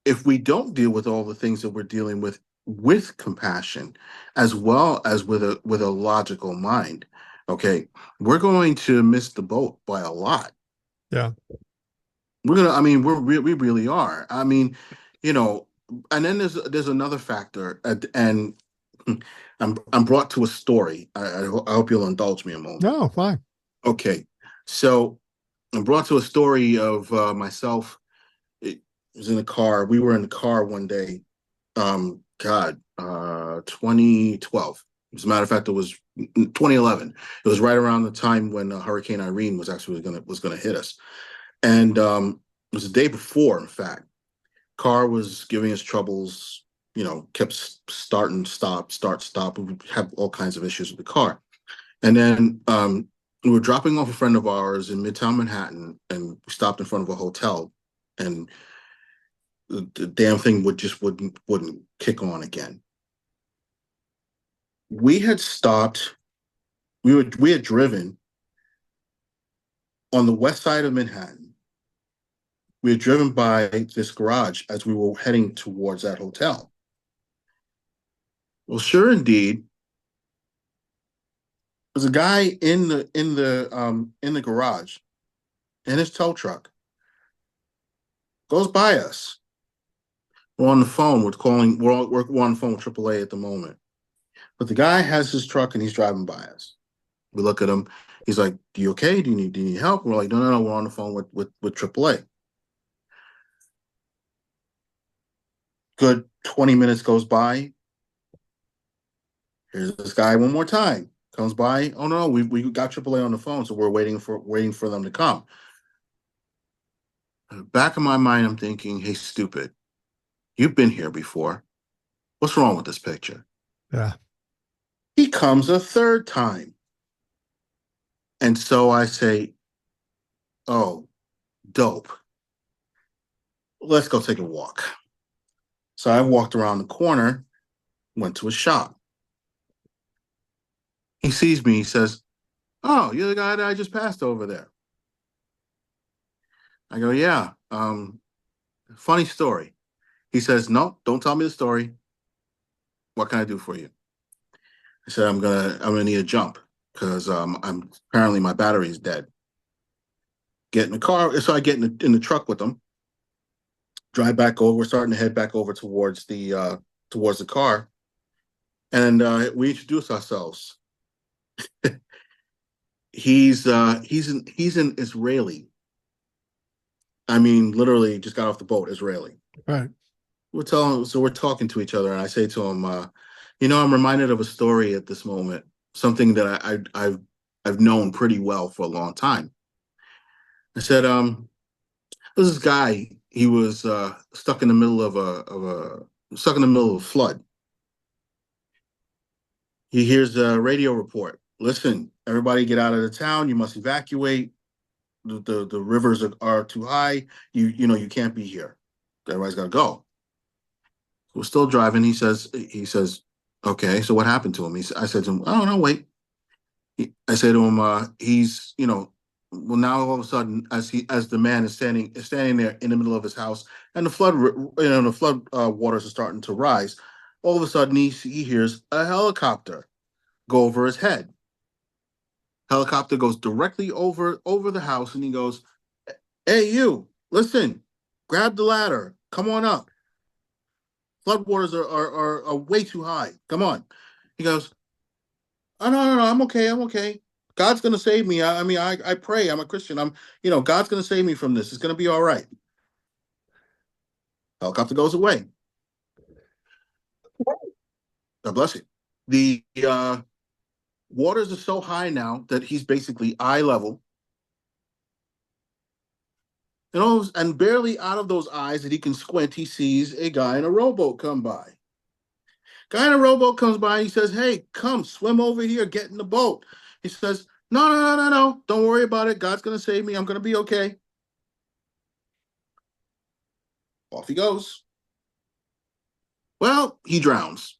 if we don't deal with all the things that we're dealing with compassion, as well as with a logical mind, okay, we're going to miss the boat by a lot. Yeah. I mean, we really are. I mean, you know, and then there's another factor, and I'm brought to a story. I hope you'll indulge me a moment. No, fine. Okay, so I'm brought to a story of myself. It was in a car. We were in the car one day. God, 2012. As a matter of fact, it was 2011. It was right around the time when Hurricane Irene was gonna hit us, and it was the day before. In fact, car was giving us troubles. You know, kept starting, stop, start, stop. We would have all kinds of issues with the car, and then we were dropping off a friend of ours in Midtown Manhattan, and we stopped in front of a hotel, and the damn thing wouldn't kick on again. We had stopped. We had driven on the west side of Manhattan. We had driven by this garage as we were heading towards that hotel. Well, sure indeed, there's a guy in the garage in his tow truck. Goes by us. We're on the phone. We're on the phone with AAA at the moment. But the guy has his truck and he's driving by us. We look at him. He's like, "Do you okay? Do you need help?" We're like, "No, no, no. We're on the phone with AAA." Good 20 minutes goes by. Here's this guy one more time. Comes by. Oh no, we got AAA on the phone, so we're waiting for them to come. Back of my mind, I'm thinking, "Hey, stupid, you've been here before. What's wrong with this picture?" Yeah. He comes a third time. And so I say, "Oh, dope. Let's go take a walk." So I walked around the corner, went to a shop. He sees me. He says, "Oh, you're the guy that I just passed over there." I go, "Yeah. Funny story." He says, "No, don't tell me the story. What can I do for you?" I said, I'm gonna need a jump because I'm apparently my battery is dead." Get in the car. So I get in the truck with him, drive back over. We're starting to head back over towards the car. And we introduce ourselves. He's an Israeli. I mean, literally just got off the boat, Israeli. Right. We're talking to each other, and I say to him, you know, I'm reminded of a story at this moment, something that I've known pretty well for a long time. I said, there's this guy. He was stuck in the middle of a flood. He hears a radio report. "Listen, everybody, get out of the town. You must evacuate. The rivers are too high. You know you can't be here. Everybody's got to go." We're still driving. He says, "Okay, so what happened to him?" I said to him, "Oh no, wait." I said to him, he's, you know, Well, now all of a sudden, as the man is standing there in the middle of his house, and the flood waters are starting to rise. All of a sudden, he hears a helicopter go over his head. Helicopter goes directly over the house, and he goes, "Hey, you! Listen, grab the ladder. Come on up. Floodwaters are way too high. Come on." He goes, "Oh, no, no, no, I'm okay. I'm okay. God's gonna save me. I mean, I pray. I'm a Christian. God's gonna save me from this. It's gonna be all right." Helicopter goes away. God bless you. The waters are so high now that he's basically eye level, and barely out of those eyes that he can squint, he sees a guy in a rowboat come by. Guy in a rowboat comes by. And he says, "Hey, come swim over here. Get in the boat." He says, "No, no, no, no, no. Don't worry about it. God's gonna save me. I'm gonna be okay." Off he goes. Well, he drowns.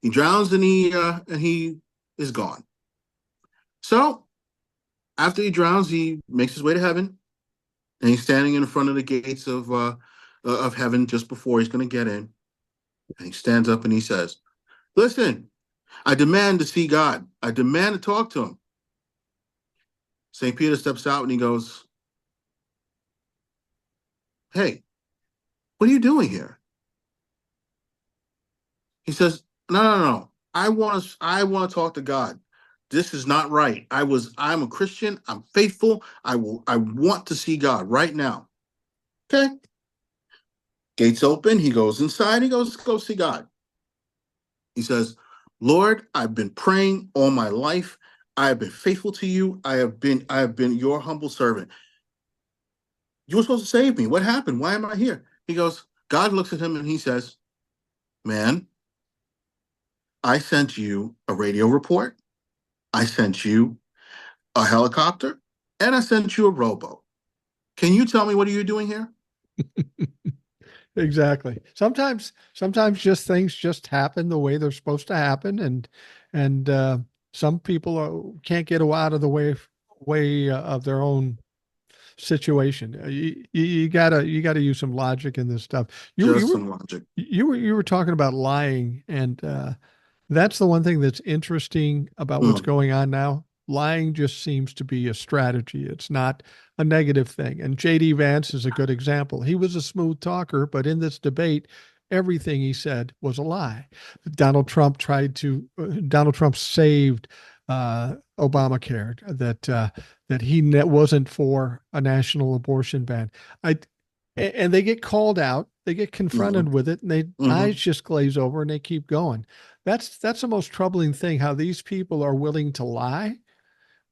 He drowns, and he is gone. So after he drowns, he makes his way to heaven, and he's standing in front of the gates of heaven just before he's going to get in. And he stands up and he says, "Listen, I demand to see God. I demand to talk to him." St. Peter steps out and he goes, "Hey, what are you doing here?" He says, "No, no, no. I want to talk to God. This is not right. I'm a Christian. I'm faithful. I want to see God right now." Okay. Gates open. He goes inside. He goes, "Go see God." He says, "Lord, I've been praying all my life. I have been faithful to you. I have been your humble servant. You were supposed to save me. What happened? Why am I here?" He goes, God looks at him and he says, "Man, I sent you a radio report. I sent you a helicopter, and I sent you a rowboat. Can you tell me what are you doing here?" Exactly. Sometimes just things just happen the way they're supposed to happen, and some people can't get out of the way of their own situation. You gotta use some logic in this stuff. You you Just were some logic. you were talking about lying, and that's the one thing that's interesting about what's Mm, going on now. Lying just seems to be a strategy. It's not a negative thing. And JD Vance is a good example. He was a smooth talker, but in this debate, everything he said was a lie. Donald Trump saved Obamacare, that he wasn't for a national abortion ban. I and they get called out, they get hmm confronted with it, and they eyes hmm just glaze over and they keep going. That's the most troubling thing, how these people are willing to lie,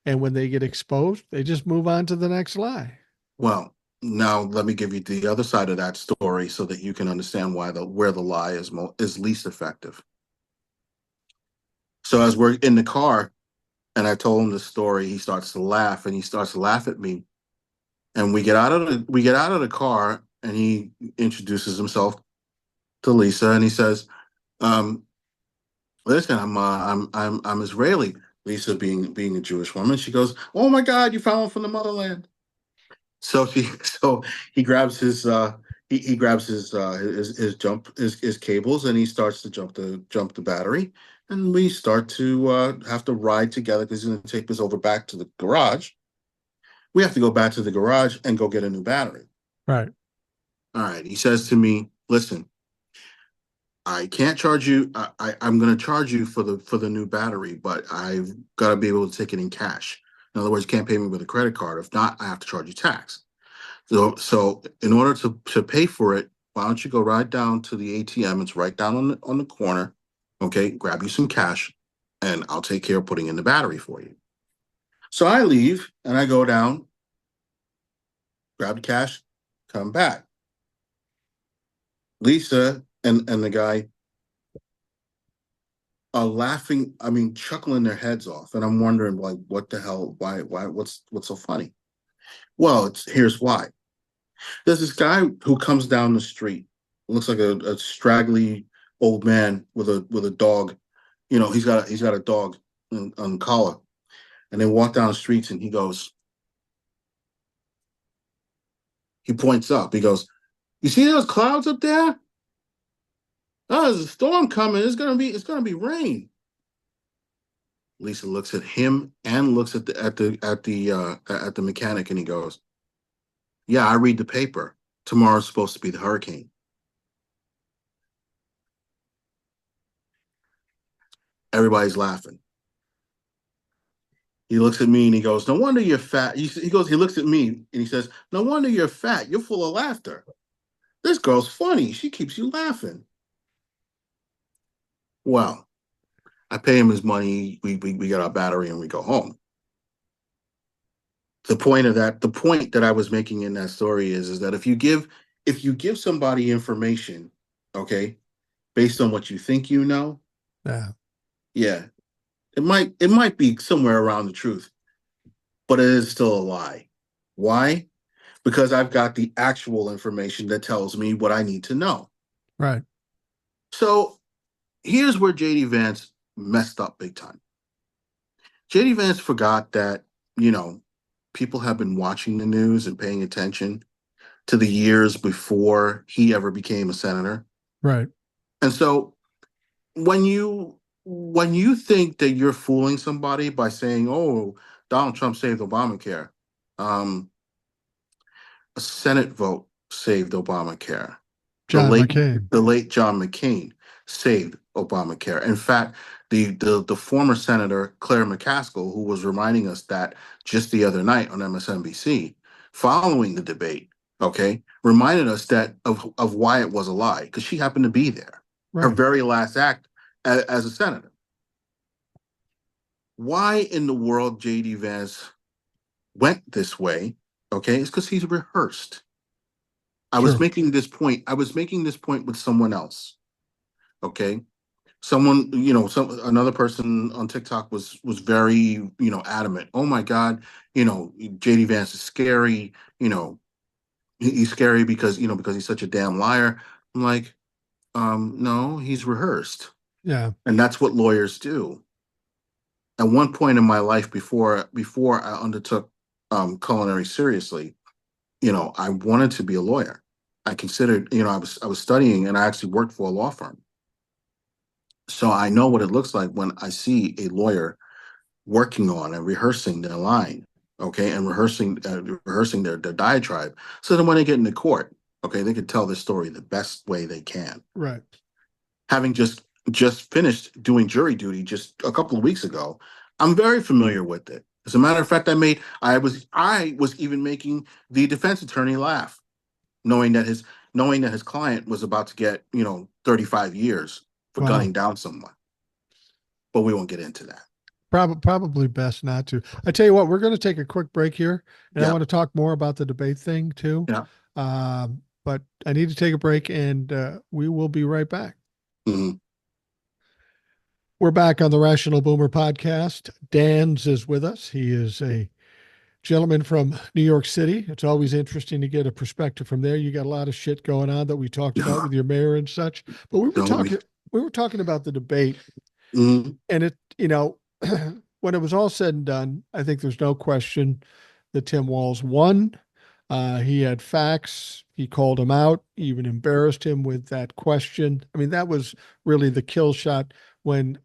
and when they get exposed, they just move on to the next lie. Well, now let me give you the other side of that story so that you can understand where the lie is least effective. So as we're in the car, and I told him the story, he starts to laugh, and he starts to laugh at me. And we get out of the car, and he introduces himself to Lisa, and he says, um, "Listen, I'm Israeli." Lisa, being a Jewish woman, she goes, "Oh my God, you found from the motherland." So he grabs his cables, and he starts to jump the battery, and we start to have to ride together because he's going to take us over back to the garage. We have to go back to the garage and go get a new battery. Right. All right. He says to me, "Listen, I can't charge you. I'm going to charge you for the new battery, but I've got to be able to take it in cash. In other words, you can't pay me with a credit card. If not, I have to charge you tax. So in order to pay for it, why don't you go right down to the ATM? It's right down on the corner. Okay, grab you some cash, and I'll take care of putting in the battery for you." So I leave and I go down, grab the cash, come back. Lisa and the guy are laughing. I mean, chuckling their heads off, and I'm wondering, like, what the hell? Why? What's so funny? Well, here's why. There's this guy who comes down the street, looks like a straggly old man with a dog. He's got a dog on collar, and they walk down the streets, and he points up. He goes, "You see those clouds up there? Oh, there's a storm coming. It's gonna be rain." Lisa looks at him and looks at the mechanic, and he goes, "Yeah, I read the paper. Tomorrow's supposed to be the hurricane." Everybody's laughing. He looks at me and he goes, "No wonder you're fat." He looks at me and he says, "No wonder you're fat. You're full of laughter. This girl's funny. She keeps you laughing." Well, I pay him his money. We get our battery and we go home. The point that I was making in that story is that if you give somebody information, okay, based on what you think you know, Yeah. yeah, it might be somewhere around the truth, but it is still a lie. Why? Because I've got the actual information that tells me what I need to know. Right. So here's where JD Vance messed up big time. JD Vance forgot that, you know, people have been watching the news and paying attention to the years before he ever became a senator. Right. And so when you think that you're fooling somebody by saying, "Oh, Donald Trump saved Obamacare," um, a Senate vote saved Obamacare. The John late McCain. the late John McCain saved Obamacare. In fact, the former Senator Claire McCaskill, who was reminding us that just the other night on MSNBC, following the debate, okay, reminded us that of why it was a lie, because she happened to be there. Her Right. very last act as a senator. Why in the world JD Vance went this way? Okay, it's because he's rehearsed. I was True. making this point. I was making this point with someone else. Okay, someone, another person on TikTok was very, adamant. "Oh my God, JD Vance is scary. He's scary because he's such a damn liar." I'm like, no, he's rehearsed, Yeah. and that's what lawyers do. At one point in my life, before I undertook culinary seriously, I wanted to be a lawyer. I considered, I was studying, and I actually worked for a law firm. So I know what it looks like when I see a lawyer working on and rehearsing their line, okay, and rehearsing their diatribe, so that when they get into court, okay, they can tell their story the best way they can. Right. Having just finished doing jury duty just a couple of weeks ago, I'm very familiar with it. As a matter of fact, I was even making the defense attorney laugh, knowing that his client was about to get 35 years for Wow. gunning down someone. But we won't get into that. Probably best not to. I tell you what, we're going to take a quick break here, and I Yeah, want to talk more about the debate thing too. yeah. But I need to take a break, and we will be right back. Mhm. We're back on the Rational Boomer podcast. Danz is with us. He is a gentleman from New York City. It's always interesting to get a perspective from there. You got a lot of shit going on that we talked about with your mayor and such. But we were Don't talking we? we were talking about the debate, Mhm. and when it was all said and done, I think there's no question that Tim Walz won. He had facts. He called him out, even embarrassed him with that question. I mean, that was really the kill shot when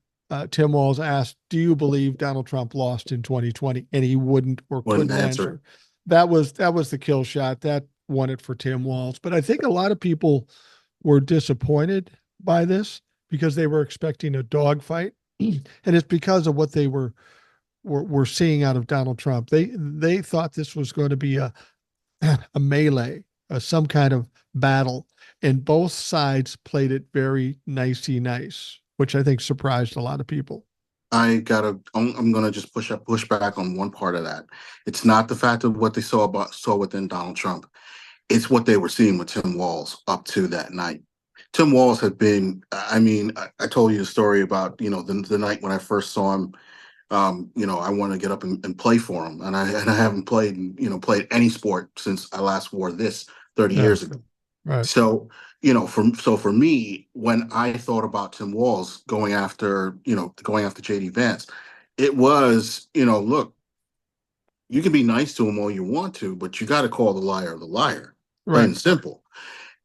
Tim Walz asked, "Do you believe Donald Trump lost in 2020?" And he wouldn't or Wouldn't couldn't answer it. answer. That was the kill shot. That won it for Tim Walz. But I think a lot of people were disappointed by this because they were expecting a dogfight, and it's because of what they were seeing out of Donald Trump. They thought this was going to be a melee, some kind of battle, and both sides played it very nicey nice, which I think surprised a lot of people. I'm gonna just push back on one part of that. It's not the fact of what they saw within Donald Trump. It's what they were seeing with Tim Walz up to that night. Tim Walz had been. I mean, I told you the story about the night when I first saw him. I want to get up and play for him, and I haven't played any sport since I last wore this 30 Yeah, years ago. right, So for me, when I thought about Tim Walz going after JD Vance, it was, look, You can be nice to him all you want to, but you got to call the liar, plain Right. and simple.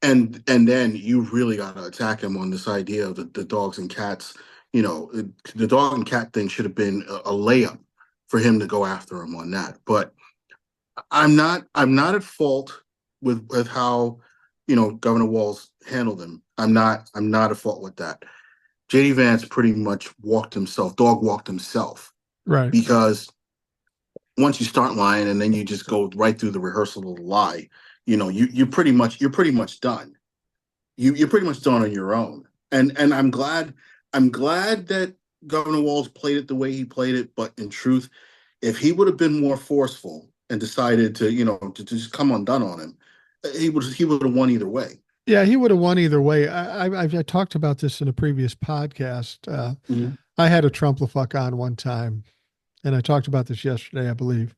And then you really got to attack him on this idea of the dogs and cats. The dog and cat thing should have been a layup for him to go after him on that. But I'm not at fault with how Governor Walz handled him. I'm not at fault with that. JD Vance pretty much dog walked himself, Right. because once you start lying and then you just go right through the rehearsal of the lie, you're pretty much done. You're pretty much done on your own. And I'm glad that Governor Walz played it the way he played it. But in truth, if he would have been more forceful and decided to just come undone on him, he would have won either way. Yeah, he would have won either way. I talked about this in a previous podcast. Mhm. I had a Trump on one time, and I talked about this yesterday, I believe.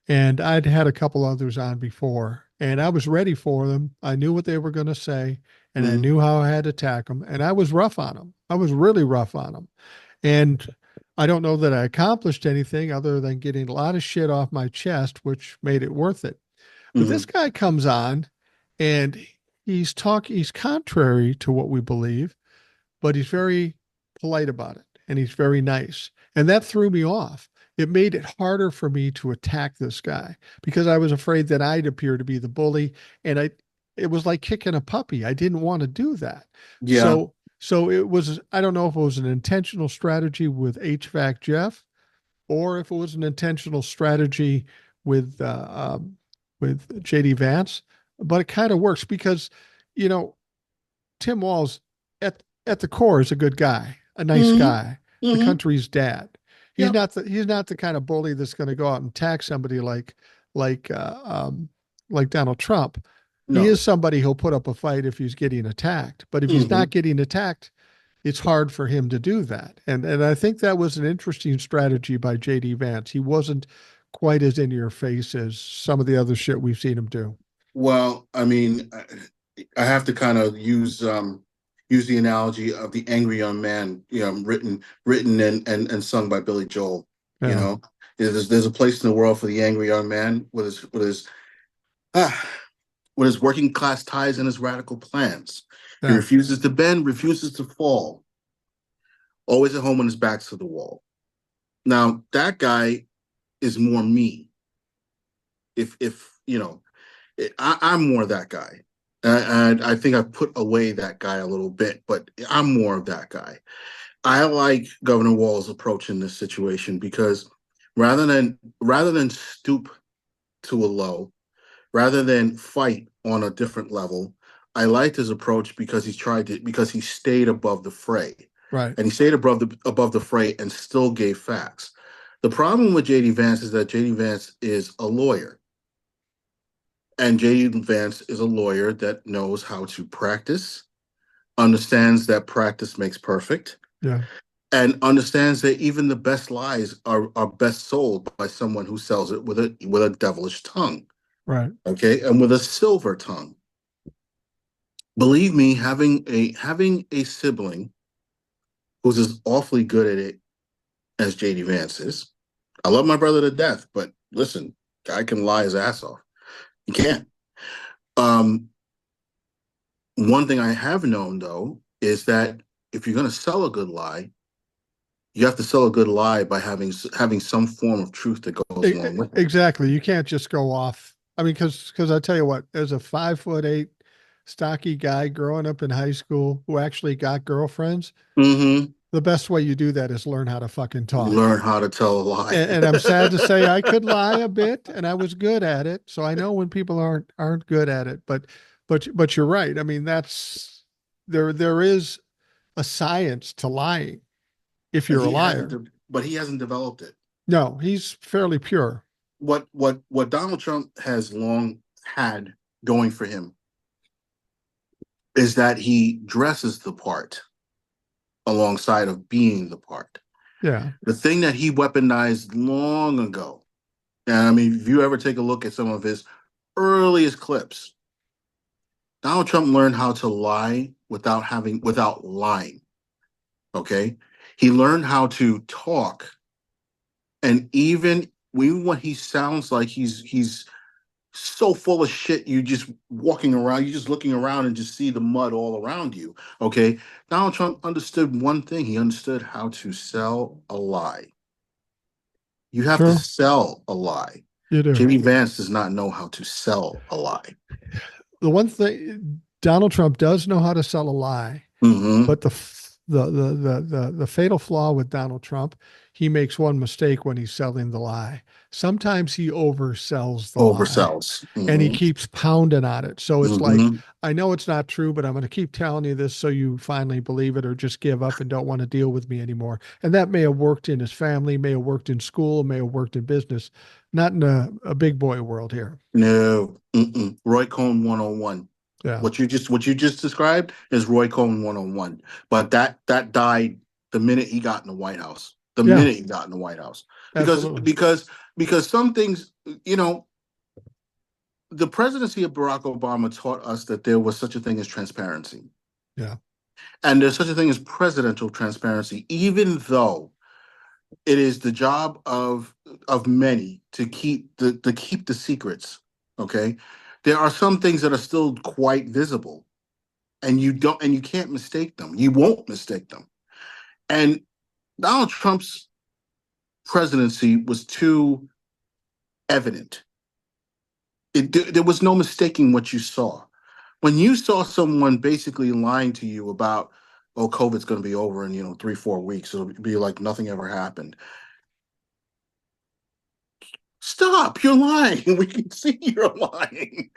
And I'd had a couple others on before, and I was ready for them. I knew what they were going to say, and I Mhm. knew how I had to attack them. And I was rough on them. I was really rough on them. And I don't know that I accomplished anything other than getting a lot of shit off my chest, which made it worth it. But this Mhm. guy comes on and he's contrary to what we believe, but he's very polite about it and he's very nice. And that threw me off. It made it harder for me to attack this guy because I was afraid that I'd appear to be the bully. And it was like kicking a puppy. I didn't want to do that. Yeah. So it was, I don't know if it was an intentional strategy with HVAC Jeff or if it was an intentional strategy with, with JD Vance, but it kind of works because, you know, Tim Walz at the core is a good guy, a nice Mhm. guy, the Mhm. country's dad. Yep. He's not the kind of bully that's going to go out and attack somebody like like Donald Trump. He is No. somebody who'll put up a fight if he's getting attacked, but if he's not Mhm. getting attacked, it's hard for him to do that. And I think that was an interesting strategy by JD Vance. He wasn't quite as in your face as some of the other shit we've seen him do. Well, I mean, I have to kind of use the analogy of the angry young man, written and sung by Billy Joel. You Yeah. know, there's a place in the world for the angry young man ah, with his working class ties and his radical plans. He Yeah. refuses to bend, refuses to fall, always at home when his back's to the wall. Now that guy is more me. If I'm more that guy. And I think I put away that guy a little bit, but I'm more of that guy. I like Governor Walz's approach in this situation because rather than stoop to a low, rather than fight on a different level, I liked his approach because he stayed above the fray. Right. And he stayed above the fray and still gave facts. The problem with JD Vance is that JD Vance is a lawyer. And JD Vance is a lawyer that knows how to practice, understands that practice makes perfect, Yeah. and understands that even the best lies are best sold by someone who sells it with a devilish tongue, Right. okay, and with a silver tongue. Believe me, having a sibling who's as awfully good at it as JD Vance is. I love my brother to death, but listen, guy can lie his ass off. He can't. Um, One thing I have known though is that if you're going to sell a good lie, you have to sell a good lie by having some form of truth that goes along with it. Exactly. You can't just go off. I mean, because I tell you what, as a 5'8" stocky guy growing up in high school who actually got girlfriends, Mm-hmm. the best way you do that is learn how to fucking talk. Learn how to tell a lie. And I'm sad to say I could lie a bit, and I was good at it. So I know when people aren't good at it. But you're right. I mean, that's there is a science to lying if and you're a he hasn't, liar. de- but he hasn't developed it. No, he's fairly pure. What Donald Trump has long had going for him is that he dresses the part alongside of being the part. Yeah. The thing that he weaponized long ago. And I mean, if you ever take a look at some of his earliest clips, Donald Trump learned how to lie without lying. Okay. He learned how to talk and even even when he sounds like he's so full of shit, you just walking around, you just looking around and just see the mud all around you. Okay. Donald Trump understood one thing. He understood how to sell a lie. You have to True. sell a lie. You do. JD Vance does not know how to sell a lie. The one thing Donald Trump does know how to sell a lie, Mm-hmm. but the fatal flaw with Donald Trump, he makes one mistake when he's selling the lie. Sometimes he oversells the lie Oversells. and he Mm-hmm. keeps pounding on it. So it's like, Mm-hmm. I know it's not true, but I'm going to keep telling you this so you finally believe it or just give up and don't want to deal with me anymore. And that may have worked in his family, may have worked in school, may have worked in business, not in a big boy world here. No. Mm-mm. Roy Cohn 101. Yeah. What you just described is Roy Cohn 101. But that died the minute he got in the White House. The Yeah, minute he got in the White House. Because absolutely. because some things, you know, the presidency of Barack Obama taught us that there was such a thing as transparency. Yeah. And there's such a thing as presidential transparency, even though it is the job of many to keep the secrets. Okay. There are some things that are still quite visible, and you can't mistake them. You won't mistake them. And Donald Trump's presidency was too evident. There was no mistaking what you saw. When you saw someone basically lying to you about, oh, COVID's going to be over in 3 4 weeks, it'll be like nothing ever happened. Stop! You're lying. We can see you're lying.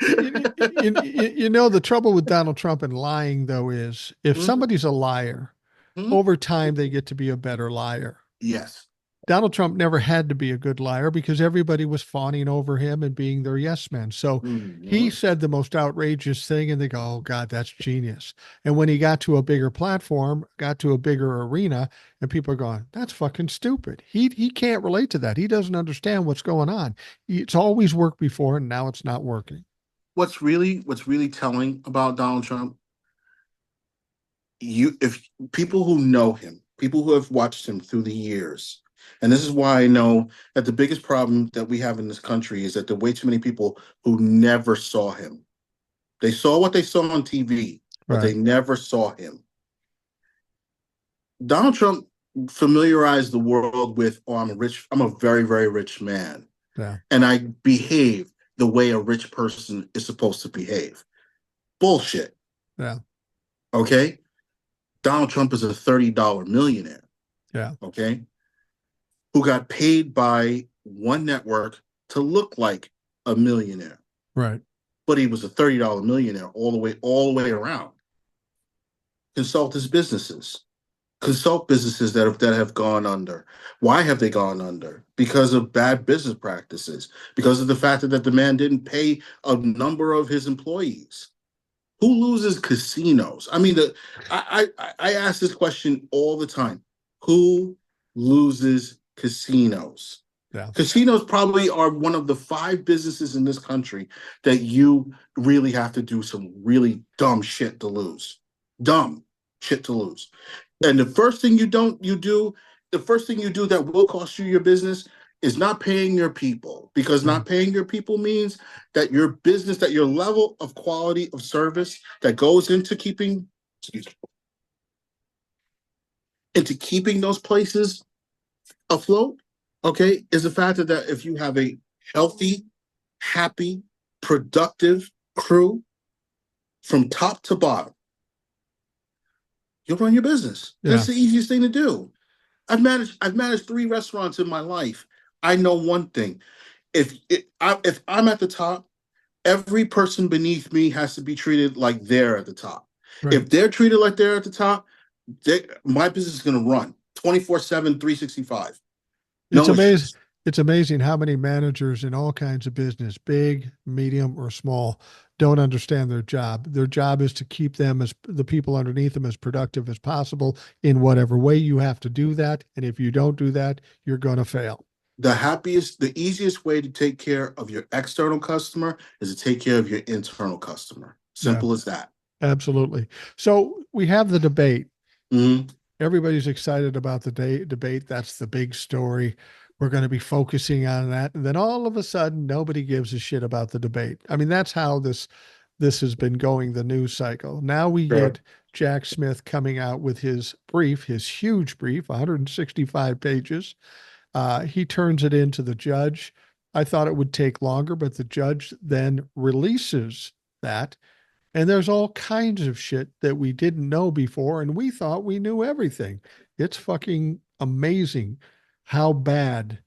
You know, the trouble with Donald Trump and lying, though, is if Mhm. somebody's a liar, Mhm. over time they get to be a better liar. Yes. Donald Trump never had to be a good liar because everybody was fawning over him and being their yes men. So he Mhm. said the most outrageous thing, and they go, oh, God, that's genius. And when he got to a bigger platform, got to a bigger arena, and people are going, that's fucking stupid. He can't relate to that. He doesn't understand what's going on. It's always worked before, and now it's not working. What's really telling about Donald Trump, if people who know him, people who have watched him through the years, and this is why I know that the biggest problem that we have in this country is that there are way too many people who never saw him. They saw what they saw on TV, but Right. they never saw him. Donald Trump familiarized the world with, oh, I'm a very, very rich man, Yeah. and I behave the way a rich person is supposed to behave. Bullshit. Yeah. Okay. Donald Trump is a $30 millionaire. Yeah. Okay. Who got paid by one network to look like a millionaire, Right. but he was a $30 millionaire all the way around. Consult his businesses. Consult businesses that have gone under. Why have they gone under? Because of bad business practices. Because of the fact that the man didn't pay a number of his employees. Who loses casinos? I mean, I ask this question all the time. Who loses casinos? Yeah. Casinos probably are one of the five businesses in this country that you really have to do some really dumb shit to lose. Dumb shit to lose. And the first thing you do that will cost you your business is not paying your people, because Yeah. not paying your people means that your business, that your level of quality of service that goes into keeping, excuse me, into keeping those places afloat, okay, is the fact that if you have a healthy, happy, productive crew from top to bottom, you'll run your business. That's Yeah. the easiest thing to do. I've managed three restaurants in my life. I know one thing. If I'm at the top, every person beneath me has to be treated like they're at the top. Right. If they're treated like they're at the top, my business is going to run 24/7, 365. It's No amazing. issues. It's amazing how many managers in all kinds of business, big, medium, or small, don't understand their job. Their job is to keep them as the people underneath them as productive as possible in whatever way you have to do that. And if you don't do that, you're going to fail. The easiest way to take care of your external customer is to take care of your internal customer. Yeah, Simple as that. absolutely. So we have the debate. Mhm. Everybody's excited about the debate. That's the big story. we're going to be focusing on that. And then all of a sudden, nobody gives a shit about the debate. I mean, that's how this has been going, the news cycle. Now we Sure. get Jack Smith coming out with his brief, his huge brief, 165 pages. He turns it in to the judge. I thought it would take longer, but the judge then releases that. And there's all kinds of shit that we didn't know before, and we thought we knew everything. It's fucking amazing how bad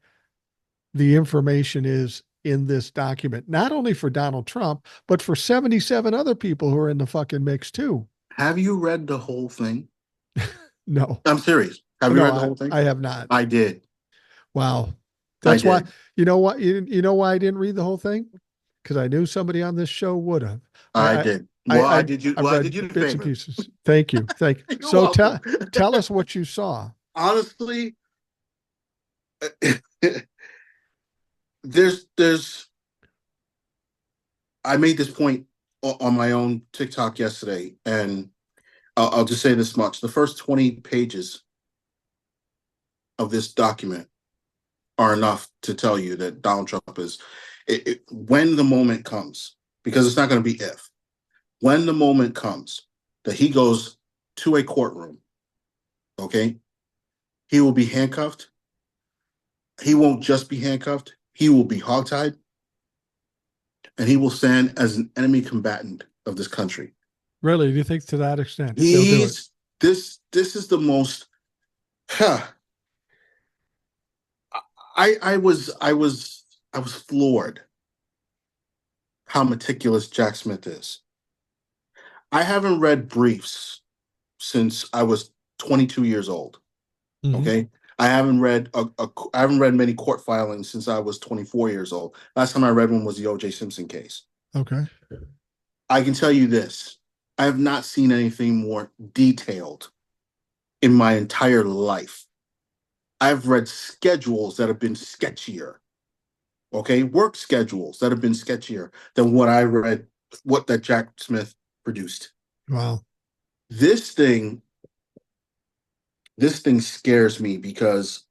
the information is in this document, not only for Donald Trump, but for 77 other people who are in the fucking mix too. Have you read the whole thing? No, I'm serious. Have you no, read the whole thing? I have not. I did. Wow. I That's why, did. you know why I didn't read the whole thing? Because I knew somebody on this show would have. I, I I, did. Well, I did you. I've Well, I read did you the bits and favor. pieces. Thank you. Thank you. You're So welcome. tell us what you saw. Honestly, there's. I made this point on my own TikTok yesterday, and I'll just say this much: the first 20 pages of this document are enough to tell you that Donald Trump is. When the moment comes, because it's not going to be if. When the moment comes that he goes to a courtroom, okay, he will be handcuffed. He won't just be handcuffed. He will be hogtied, and he will stand as an enemy combatant of this country. Really? Do you think to that extent they'll do it? He's this is the most. Huh, I was floored how meticulous Jack Smith is. I haven't read briefs since I was 22 years old. Mm-hmm. Okay, I haven't read I haven't read many court filings since I was 24 years old. Last time I read one was the O.J. Simpson case. Okay. I can tell you this: I have not seen anything more detailed in my entire life. I've read schedules that have been sketchier. Okay, work schedules that have been sketchier than what I read, what that Jack Smith produced. Wow. This thing, this thing scares me because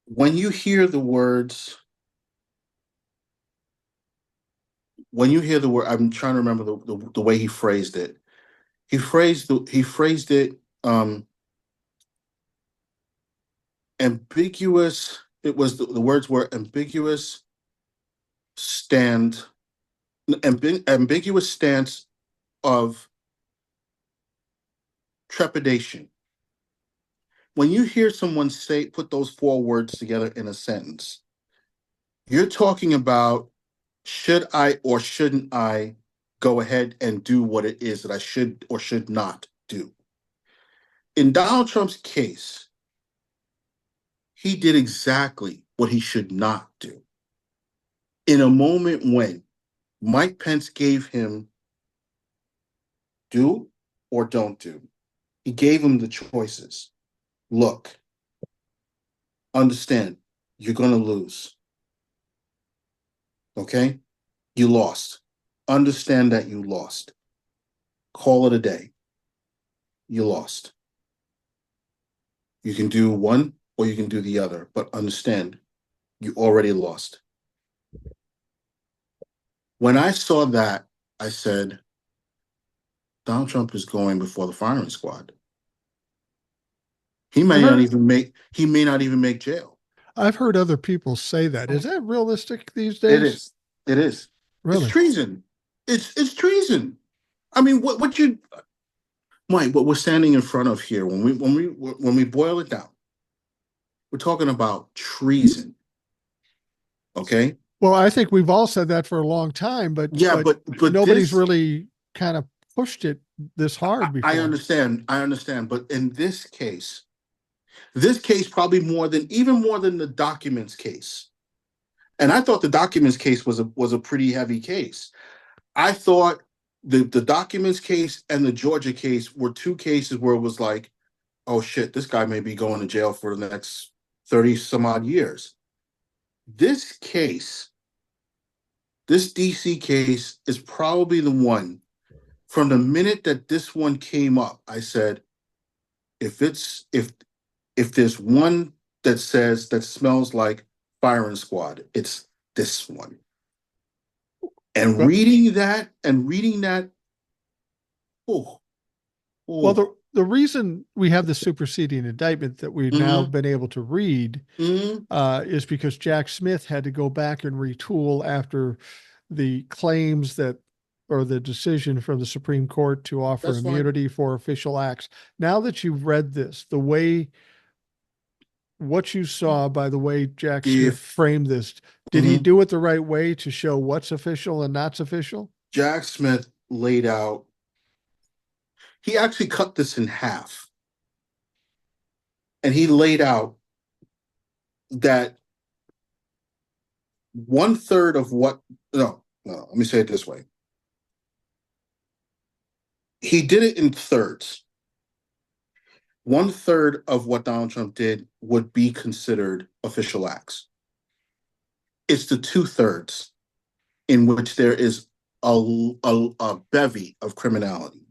when you hear the words, when you hear the word, I'm trying to remember the way he phrased it. He phrased it ambiguous. It was the words were ambiguous stand, ambiguous stance of trepidation. When you hear someone say put those four words together in a sentence, you're talking about should I or shouldn't I go ahead and do what it is that I should or should not do. In Donald Trump's case, he did exactly what he should not do. In a moment when Mike Pence gave him do or don't do, he gave him the choices. Look, understand, you're going to lose. Okay? You lost. Understand that you lost. Call it a day. You lost. You can do one or you can do the other, but understand you already lost. When I saw that, I said, Donald Trump is going before the firing squad. He may not even make jail. I've heard other people say that. Is that realistic these It days? is. It is. It's Really? treason. It's treason. I mean, what you Mike, what we're standing in front of here, when we boil it down, we're talking about treason. Okay? Well, I think we've all said that for a long time, Yeah, but but nobody's this really kind of pushed it this hard I before. understand. I understand. But in this case probably even more than the documents case. And I thought the documents case was a pretty heavy case. I thought the documents case and the Georgia case were two cases where it was like, oh shit, this guy may be going to jail for the next 30 some odd years. This case, this DC case is probably the one from the minute that this one came up, I said, if there's one that says that smells like firing squad. It's this one. And But reading that, oh, well, oh, the reason we have the superseding indictment that we've now mm-hmm, been able to read mm-hmm, is because Jack Smith had to go back and retool after the claims that, or the decision from the Supreme Court to offer that's fine. immunity for official acts. Now that you've read this, the way, what you saw by the way Jack Smith If framed this, did he mhm. do it the right way to show what's official and not's official? Jack Smith laid out, he actually cut this in half, and he laid out that one third of what, no, let me say it this way. He did it in thirds. One third of what Donald Trump did would be considered official acts. It's the two-thirds in which there is a bevy of criminality.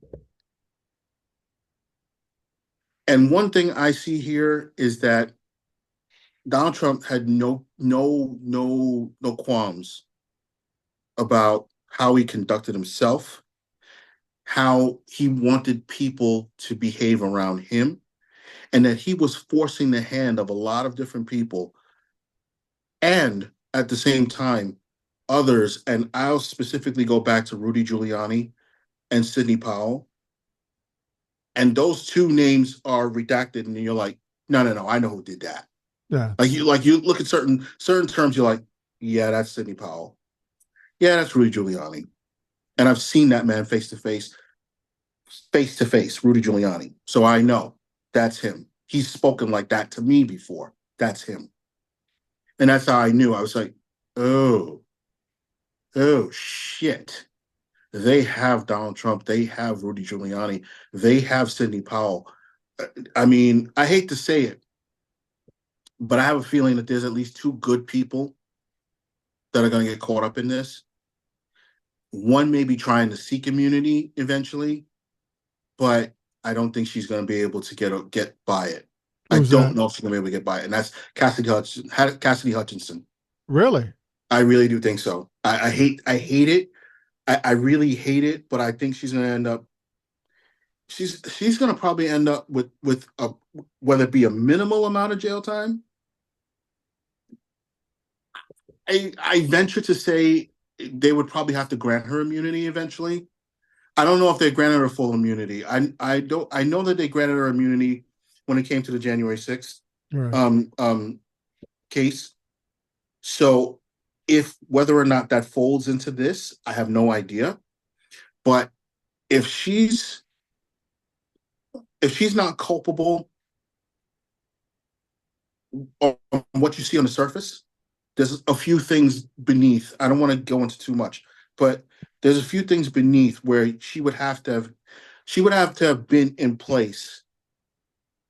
And one thing I see here is that Donald Trump had no qualms about how he conducted himself, how he wanted people to behave around him, and that he was forcing the hand of a lot of different people, and at the same time, others. And I'll specifically go back to Rudy Giuliani and Sidney Powell. And those two names are redacted, and you're like, no, I know who did that. Yeah. Like you look at certain terms, you're like, yeah, that's Sidney Powell. Yeah, that's Rudy Giuliani. And I've seen that man face to face, Rudy Giuliani. So I know that's him. He's spoken like that to me before. That's him. And that's how I knew. I was like, oh, oh shit. They have Donald Trump. They have Rudy Giuliani. They have Sidney Powell. I mean, I hate to say it, but I have a feeling that there's at least two good people that are going to get caught up in this. One may be trying to seek immunity eventually, but I don't think she's going to be able to get by it. I Who's don't that? know if she's going to be able to get by it, and that's Cassidy Hutchinson. Really? I really do think so. I hate it. I really hate it, but I think she's going to end up. She's going to probably end up with a, whether it be a minimal amount of jail time. I venture to say they would probably have to grant her immunity eventually. I don't know if they granted her full immunity. I know that they granted her immunity when it came to the January 6th Right. case. So if whether or not that folds into this, I have no idea. But if she's not culpable on what you see on the surface, there's a few things beneath. I don't want to go into too much, but there's a few things beneath where she would have to have been in place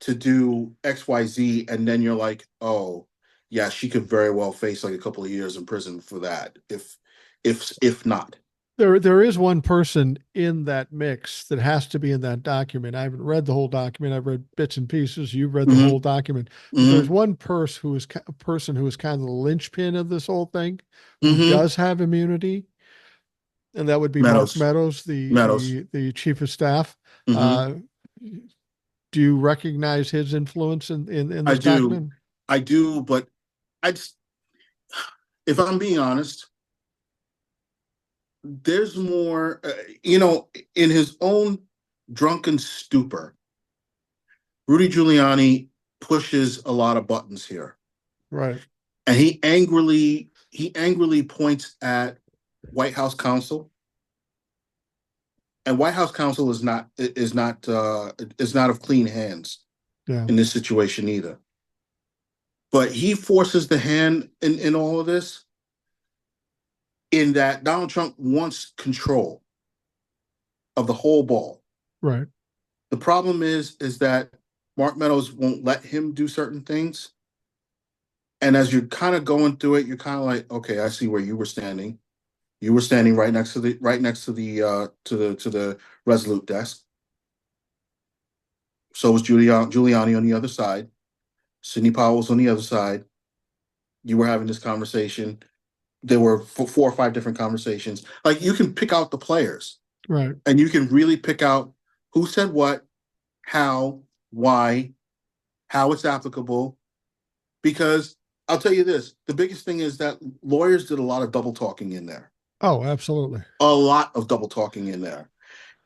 to do XYZ, and then you're like, oh, yeah, she could very well face like a couple of years in prison for that, if not. There is one person in that mix that has to be in that document. I haven't read the whole document. I've read bits and pieces. You've read the whole Mm-hmm. document, but there's Mm-hmm. one person who is kind of the linchpin of this whole thing, who Mm-hmm. does have immunity, and that would be Mark Meadows. Meadows, Meadows. the chief of staff. Mm-hmm. Uh, do you recognize his influence in I this do. document? I do, but I just, if I'm being honest, there's more, in his own drunken stupor, Rudy Giuliani pushes a lot of buttons here. Right. And he angrily points at White House counsel. And White House counsel is not of clean hands Yeah. in this situation either. But he forces the hand in all of this, in that Donald Trump wants control of the whole ball. Right. The problem is that Mark Meadows won't let him do certain things. And as you're kind of going through it, you're kind of like, okay, I see where you were standing. You were standing right next to the Resolute desk. So was Giuliani on the other side. Sidney Powell was on the other side. You were having this conversation. There were four or five different conversations. Like you can pick out the players Right. and you can really pick out who said what, how, why, how it's applicable. Because I'll tell you this, the biggest thing is that lawyers did a lot of double talking in there, Oh, absolutely. a lot of double talking in there.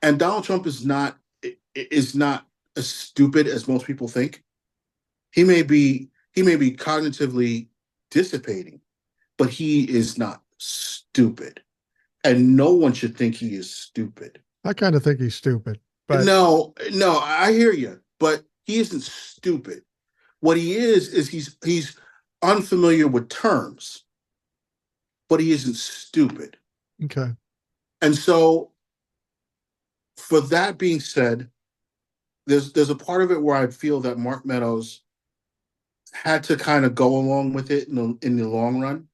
And Donald Trump is not as stupid as most people think. He may be cognitively dissipating, but he is not stupid. And no one should think he is stupid. I kind of think he's stupid, but No, no, I hear you, but he isn't stupid. What he is he's unfamiliar with terms, but he isn't stupid. okay. And so, for that being said, there's a part of it where I feel that Mark Meadows had to kind of go along with it in the long run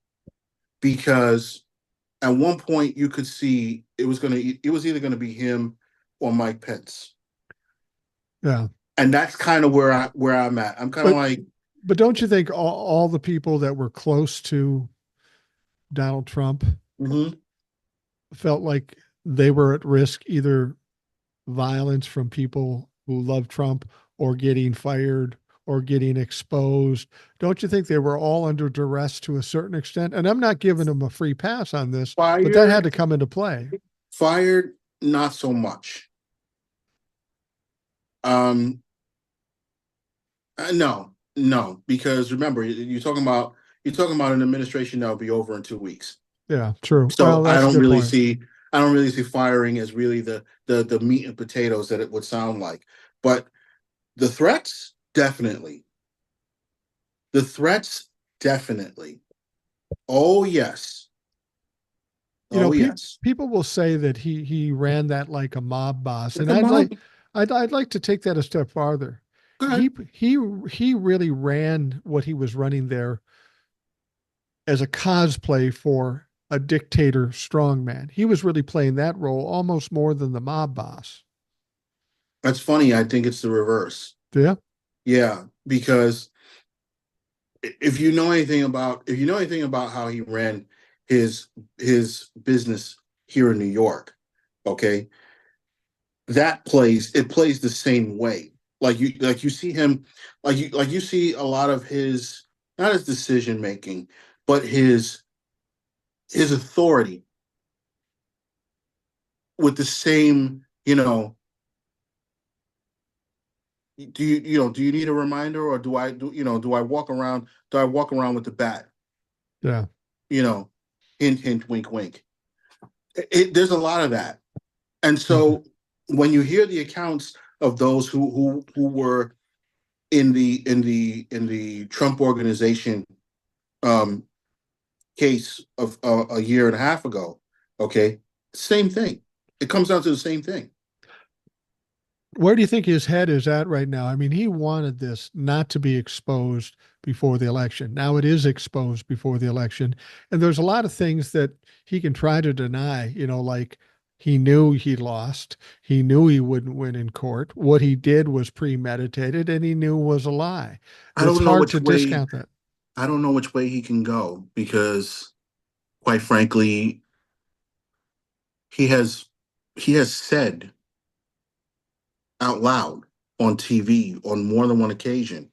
because at one point you could see it was either gonna be him or Mike Pence, Yeah. and that's kind of where I'm at. I'm kind of But like, but don't you think all the people that were close to Donald Trump mhm. felt like they were at risk, either violence from people who love Trump or getting fired or getting exposed? Don't you think they were all under duress to a certain extent? And I'm not giving them a free pass on this, but that had Fired, to come into play. fired, not so much. Um, no, no, because remember, you're talking about an administration that will be over in 2 weeks. Yeah, true. So Well, I that's a don't good really point. see I don't really see firing as really the meat and potatoes that it would sound like. But the threats, definitely. The threats, definitely. Oh yes. You Oh know, yes. people will say that he ran that like a mob boss, and Come on. I'd like to take that a step farther. Go ahead. He really ran what he was running there as a cosplay for a dictator strongman. He was really playing that role almost more than the mob boss. That's funny. I think it's the reverse. Yeah, Yeah, because if you know anything about how he ran his business here in New York, okay, it plays the same way. Like you see him, like you see a lot of his, not his decision making, but his authority with the same, do you need a reminder, or do I walk around with the bat, yeah, you know hint hint wink wink. There's a lot of that. And okay, so when you hear the accounts of those who were in the Trump organization, um, case of a year and a half ago, okay, same thing. It comes down to the same thing. where do you think his head is at right now? I mean, he wanted this not to be exposed before the election. Now it is exposed before the election. And there's a lot of things that he can try to deny, like he knew he lost. He knew he wouldn't win in court. What he did was premeditated and he knew was a lie. I It's don't know hard which to way discount that. I don't know which way he can go because, quite frankly, he has he has said out loud on TV on more than one occasion,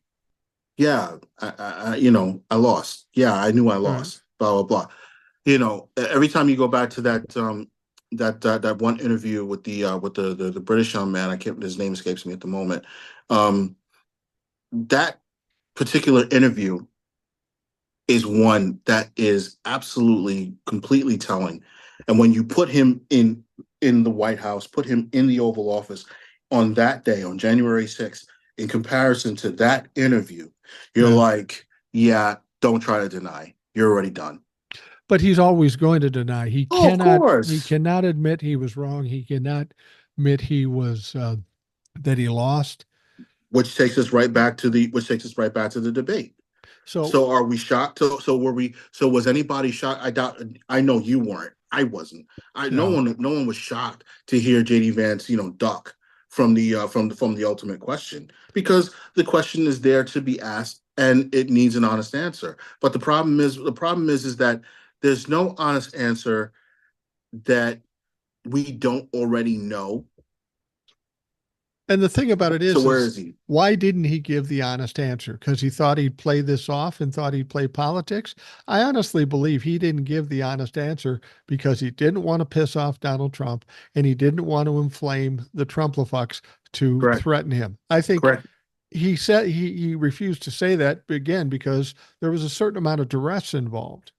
yeah, I lost. Yeah, I knew I Right. lost. Blah blah blah. Every time you go back to that one interview with the British young man, I can't. His name escapes me at the moment. Um, that particular interview is one that is absolutely completely telling. And when you put him in the White House, put him in the Oval Office on that day, on January 6th, in comparison to that interview, you're Yeah. like, yeah, don't try to deny. You're already done. But he's always going to deny. Oh, of He course. cannot admit he was wrong. He cannot admit he was that he lost. Which takes us right back to the debate. So So are we shocked? So was anybody shocked? I doubt. I know you weren't. I wasn't. No yeah. one, no one was shocked to hear JD Vance, duck from the ultimate question, because the question is there to be asked and it needs an honest answer. But the problem is that there's no honest answer that we don't already know. And the thing about it So where is is he? why didn't he give the honest answer? Because he thought he'd play this off and thought he'd play politics. I honestly believe he didn't give the honest answer because he didn't want to piss off Donald Trump and he didn't want to inflame the Trumplafucks to Correct. threaten him. I think Correct. he said he refused to say that again because there was a certain amount of duress involved.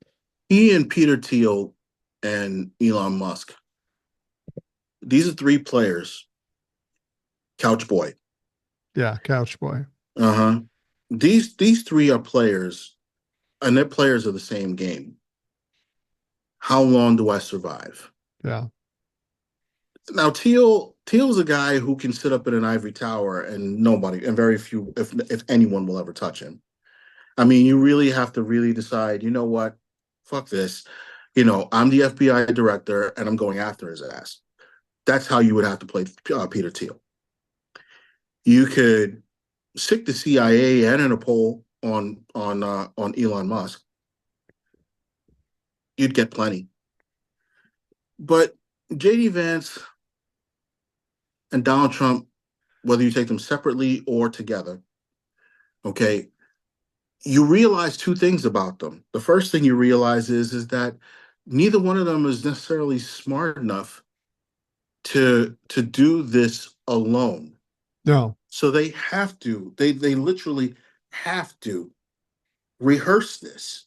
He and Peter Thiel and Elon Musk. These are three players. Couch boy. Yeah, couch boy. Uh-huh. These three are players, and they're players of the same game. How long do I survive? Yeah, Now Teal's a guy who can sit up in an ivory tower and nobody and very few, if anyone, will ever touch him. I mean, you really have to really decide, you know what? Fuck this. I'm the FBI director and I'm going after his ass. That's how you would have to play Peter Thiel. You could stick the CIA and Interpol on Elon Musk. You'd get plenty. But JD Vance and Donald Trump, whether you take them separately or together, okay, you realize two things about them. The first thing you realize is that neither one of them is necessarily smart enough to do this alone. no, So they literally have to rehearse this.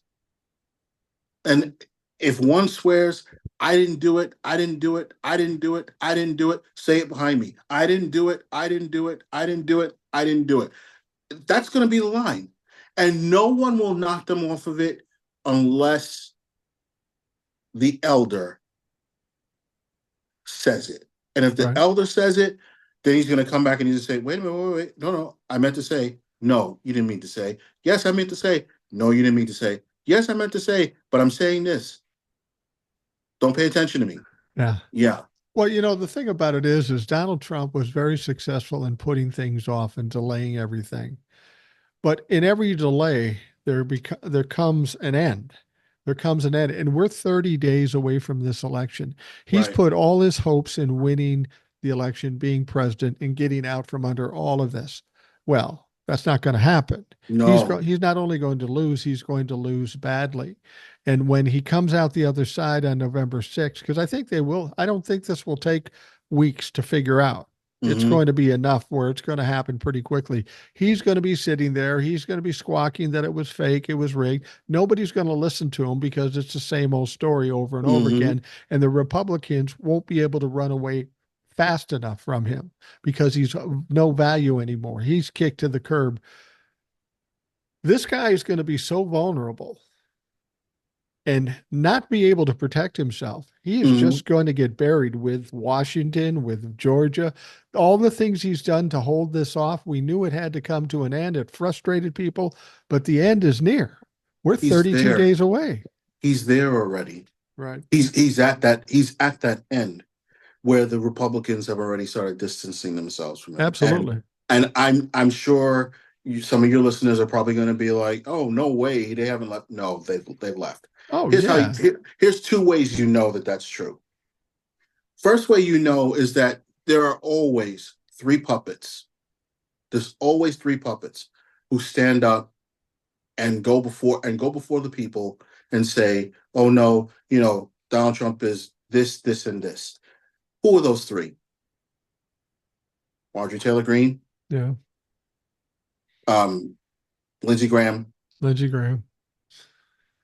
And if one swears, I didn't do it, I didn't do it, I didn't do it, I didn't do it, say it behind me. I didn't do it, I didn't do it, I didn't do it, I didn't do it. That's going to be the line. And no one will knock them off of it unless the elder says it. And if the right. elder says it, then he's going to come back and he's going to say, wait a minute, wait. No, I meant to say, no, you didn't mean to say. Yes, I meant to say, no, you didn't mean to say. Yes, I meant to say, but I'm saying this. Don't pay attention to me. Yeah. Yeah. Well, the thing about it is Donald Trump was very successful in putting things off and delaying everything. But in every delay, there comes an end. There comes an end. And we're 30 days away from this election. He's Right. put all his hopes in winning the election, being president, and getting out from under all of this. Well, that's not going to happen. No. He's not only going to lose, he's going to lose badly. And when he comes out the other side on November 6th, because I think they will, I don't think this will take weeks to figure out. It's Mm-hmm. going to be enough where it's going to happen pretty quickly. He's going to be sitting there. He's going to be squawking that it was fake, it was rigged. Nobody's going to listen to him because it's the same old story over and over Mm-hmm. again. And the Republicans won't be able to run away fast enough from him because he's of no value anymore. He's kicked to the curb. This guy is going to be so vulnerable and not be able to protect himself. He is Mm-hmm. just going to get buried with Washington, with Georgia, all the things he's done to hold this off. We knew it had to come to an end. It frustrated people, but the end is near. We're He's 32 there. days away. He's there already. Right. He's at that end where the Republicans have already started distancing themselves from him. And Absolutely. and I'm sure some of your listeners are probably going to be like, "Oh, no way, they haven't left." No, they've left. Oh, Here's how yeah. here's two ways you know that that's true. First way you know is that there are always three puppets. There's always three puppets who stand up and go before the people and say, "Oh no, Donald Trump is this, this, and this." Who are those three? Marjorie Taylor Greene, Yeah. um, Lindsey Graham, Lindsey Graham.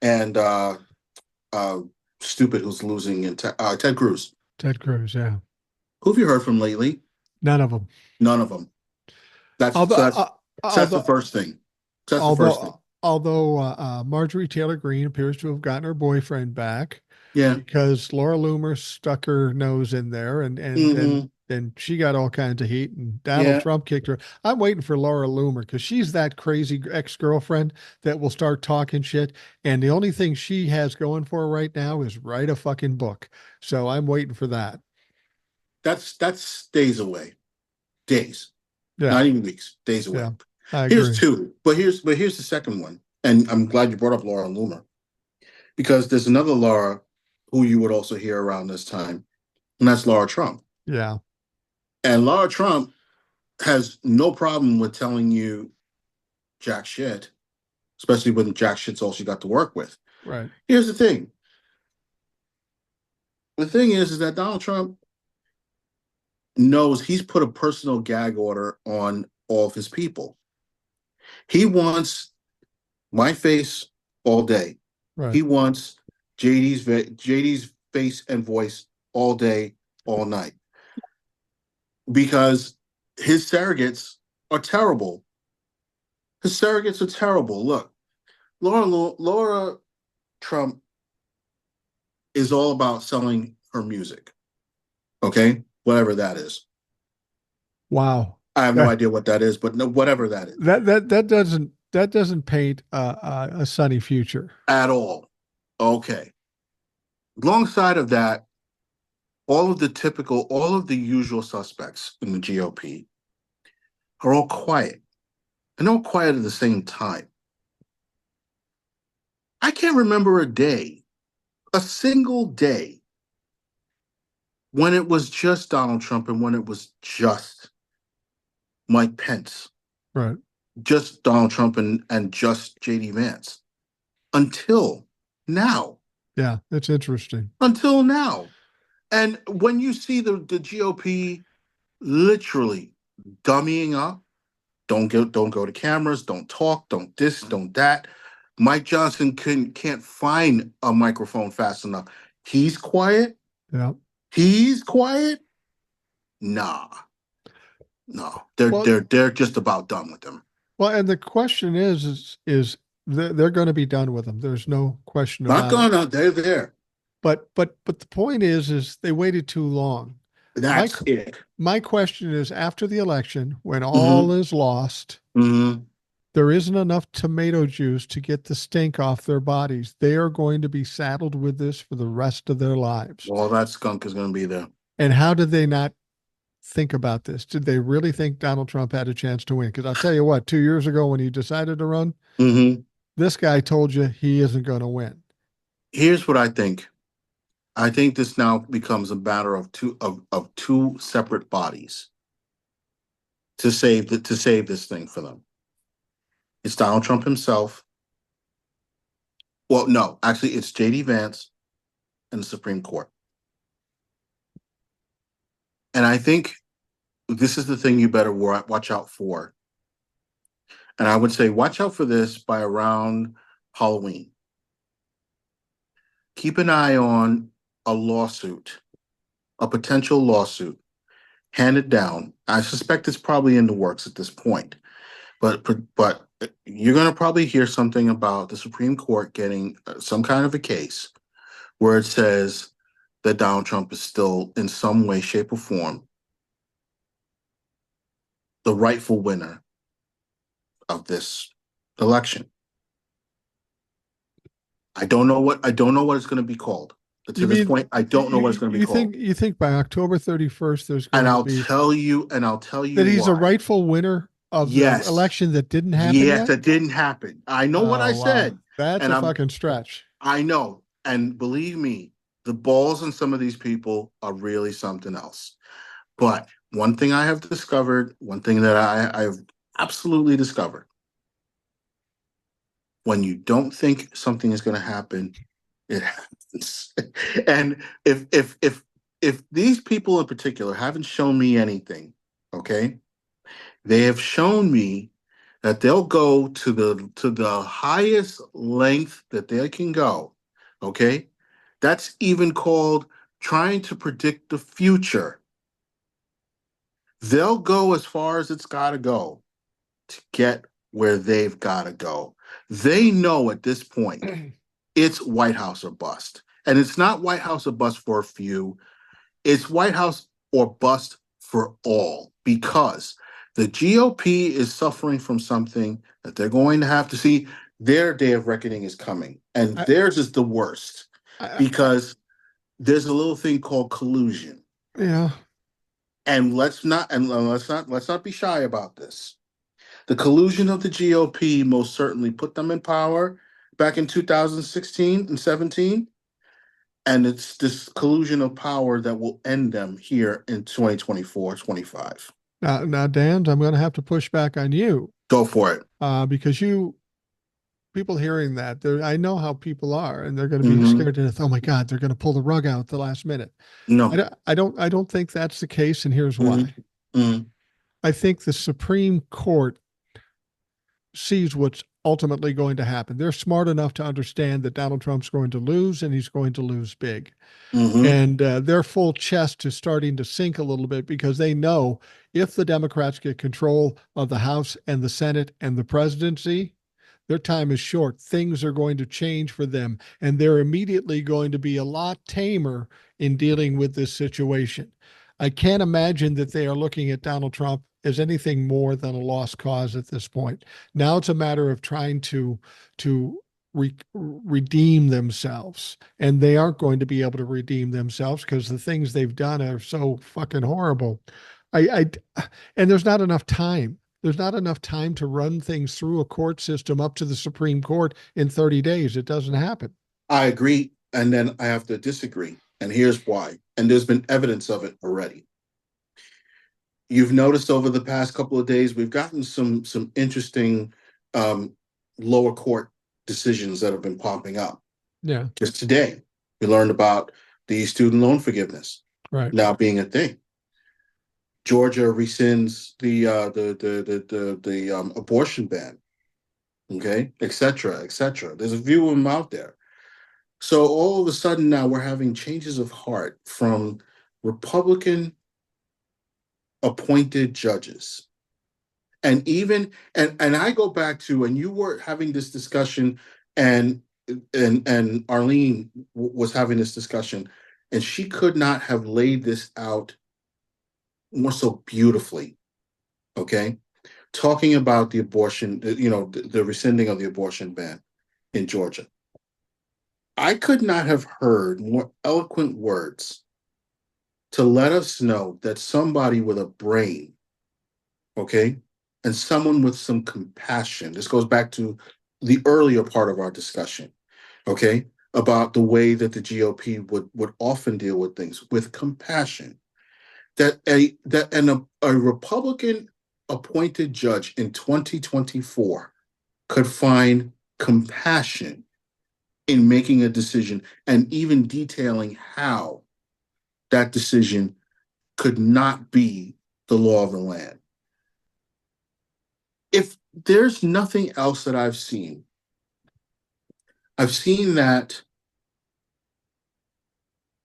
and uh, stupid who's losing in Ted Cruz. Ted Cruz. Yeah. Who have you heard from lately? None of them. None of them. That's Although, that's uh, that's the although, first thing. That's the first thing. although Marjorie Taylor Greene appears to have gotten her boyfriend back Yeah. because Laura Loomer stuck her nose in there Hmm. and she got all kinds of heat and Donald Yeah. Trump kicked her. I'm waiting for Laura Loomer because she's that crazy ex-girlfriend that will start talking shit. And the only thing she has going for her right now is write a fucking book. So I'm waiting for that. That's days away. Days. Yeah. Not even weeks. Days away. Yeah. I Here's agree. two, but here's the second one, and I'm glad you brought up Laura Loomer because there's another Laura who you would also hear around this time, and that's Laura Trump. Yeah. And Laura Trump has no problem with telling you jack shit, especially when jack shit's all she got to work with. Right. Here's the thing. The thing is that Donald Trump knows he's put a personal gag order on all of his people. He wants my face all day. Right. He wants JD's face and voice all day, all night, because his surrogates are terrible. His surrogates are terrible. Look, Laura Trump is all about selling her music. Okay, whatever that is. Wow. I have no That idea what that is, but no, whatever that is, that doesn't paint a sunny future. at all. Okay. Alongside of that, all of the usual suspects in the GOP are all quiet and all quiet at the same time. I can't remember a day, a single day, when it was just Donald Trump and when it was just Mike Pence, Right. just Donald Trump and just JD Vance until now. Yeah. It's interesting. Until now. And when you see the GOP literally dummying up, don't go to cameras, don't talk, don't this, don't that. Mike Johnson can't find a microphone fast enough. He's quiet. Yeah. He's quiet. Nah, no, Well, they're just about done with him. well, and the question is they're going to be done with them. There's no question Not about it. gonna. They're there. But the point is they waited too long. My That's it. my question is after the election, when all Mm-hmm. is lost, Mm-hmm. there isn't enough tomato juice to get the stink off their bodies. They are going to be saddled with this for the rest of their lives. All that skunk is gonna be there. And how did they not think about this? Did they really think Donald Trump had a chance to win? Because I'll tell you what, 2 years ago when he decided to run, Mm-hmm. this guy told you he isn't going to win. Here's what I think. I think this now becomes a matter of two separate bodies to save this thing for them. It's Donald Trump himself. Well, no, actually, it's JD Vance and the Supreme Court. And I think this is the thing you better watch out for. And I would say watch out for this by around Halloween. Keep an eye on a lawsuit, a potential lawsuit handed down. I suspect it's probably in the works at this point, but you're going to probably hear something about the Supreme Court getting some kind of a case where it says that Donald Trump is still, in some way, shape, or form, the rightful winner of this election. I don't know what it's going to be called. But to You this mean point, I don't know what it's going to be called. you think by October 31st there's And going to be I'll tell you that he's a why. rightful winner of the Yes. election that didn't happen Yes, yet? that didn't happen. I know what I Oh wow. said. That's And a fucking stretch. I know. And believe me, the balls in some of these people are really something else. But one thing I have discovered, one thing that I've absolutely discovered, when you don't think something is going to happen, it happens. And if these people in particular haven't shown me anything, okay, they have shown me that they'll go to the highest length that they can go. Okay, that's even called trying to predict the future. They'll go as far as it's got to go to get where they've got to go. They know at this point it's White House or bust. And it's not White House or bust for a few. It's White House or bust for all, because the GOP is suffering from something that they're going to have to see. Their day of reckoning is coming, and I, theirs is the worst I, because there's a little thing called collusion. yeah. And let's not be shy about this. The collusion of the GOP most certainly put them in power back in 2016 and 17. And it's this collusion of power that will end them here in 2024, 25. Now, Dan, I'm going to have to push back on you Go for it. because people hearing that, I know how people are, and they're going to be Mm-hmm. scared to death. Oh my God, they're going to pull the rug out at the last minute. No. I don't think that's the case, and here's why. Mm-hmm. I think the Supreme Court sees what's ultimately going to happen. They're smart enough to understand that Donald Trump's going to lose, and he's going to lose big. Mm-hmm. And their full chest is starting to sink a little bit because they know if the Democrats get control of the House and the Senate and the presidency, their time is short. Things are going to change for them, and they're immediately going to be a lot tamer in dealing with this situation. I can't imagine that they are looking at Donald Trump as anything more than a lost cause at this point. Now it's a matter of trying to redeem themselves, and they aren't going to be able to redeem themselves because the things they've done are so fucking horrible. And there's not enough time. There's not enough time to run things through a court system up to the Supreme Court in 30 days. It doesn't happen. I agree. And then I have to disagree. And here's why. And there's been evidence of it already. You've noticed over the past couple of days, we've gotten some interesting lower court decisions that have been popping up. Yeah. Just today, we learned about the student loan forgiveness now being a thing. Georgia rescinds the abortion ban, okay, et cetera, et cetera. There's a few of them out there. So all of a sudden now we're having changes of heart from Republican appointed judges. And even and I go back to, and you were having this discussion, and Arlene was having this discussion, and she could not have laid this out more so beautifully. Okay, talking about the abortion, the rescinding of the abortion ban in Georgia. I could not have heard more eloquent words to let us know that somebody with a brain, okay, and someone with some compassion. This goes back to the earlier part of our discussion, okay, about the way that the GOP would often deal with things with compassion. That a Republican appointed judge in 2024 could find compassion in making a decision and even detailing how that decision could not be the law of the land. If there's nothing else that I've seen that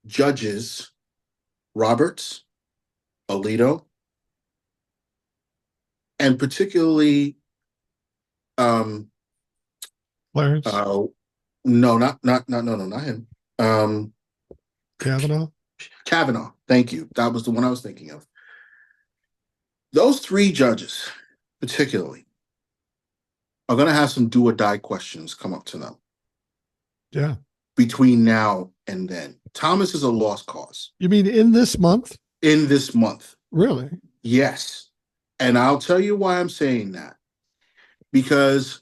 judges Roberts, Alito, and particularly Clarence, no, not him. Kavanaugh. Kavanaugh. Thank you. That was the one I was thinking of. Those three judges, particularly, are going to have some do or die questions come up to them. Yeah. Between now and then. Thomas is a lost cause. You mean in this month? In this month. Really? Yes. And I'll tell you why I'm saying that. Because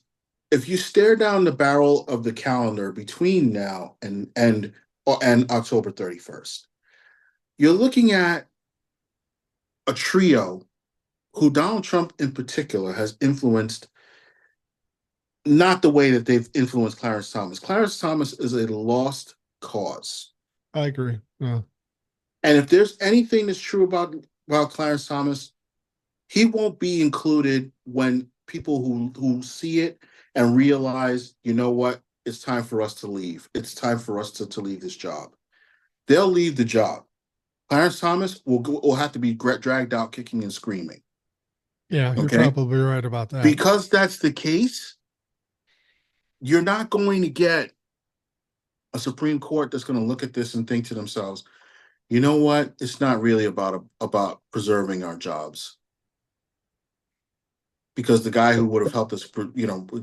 if you stare down the barrel of the calendar between now and October 31st, you're looking at a trio who Donald Trump in particular has influenced, not the way that they've influenced Clarence Thomas. Clarence Thomas is a lost cause. I agree. Yeah. And if there's anything that's true about Clarence Thomas, he won't be included when people who see it and realize, you know what, it's time for us to leave. It's time for us to leave this job. They'll leave the job. Clarence Thomas will have to be dragged out kicking and screaming. Yeah, you're probably right about that. Because that's the case, you're not going to get a Supreme Court that's going to look at this and think to themselves, you know what, it's not really about preserving our jobs. Because the guy who would have helped us,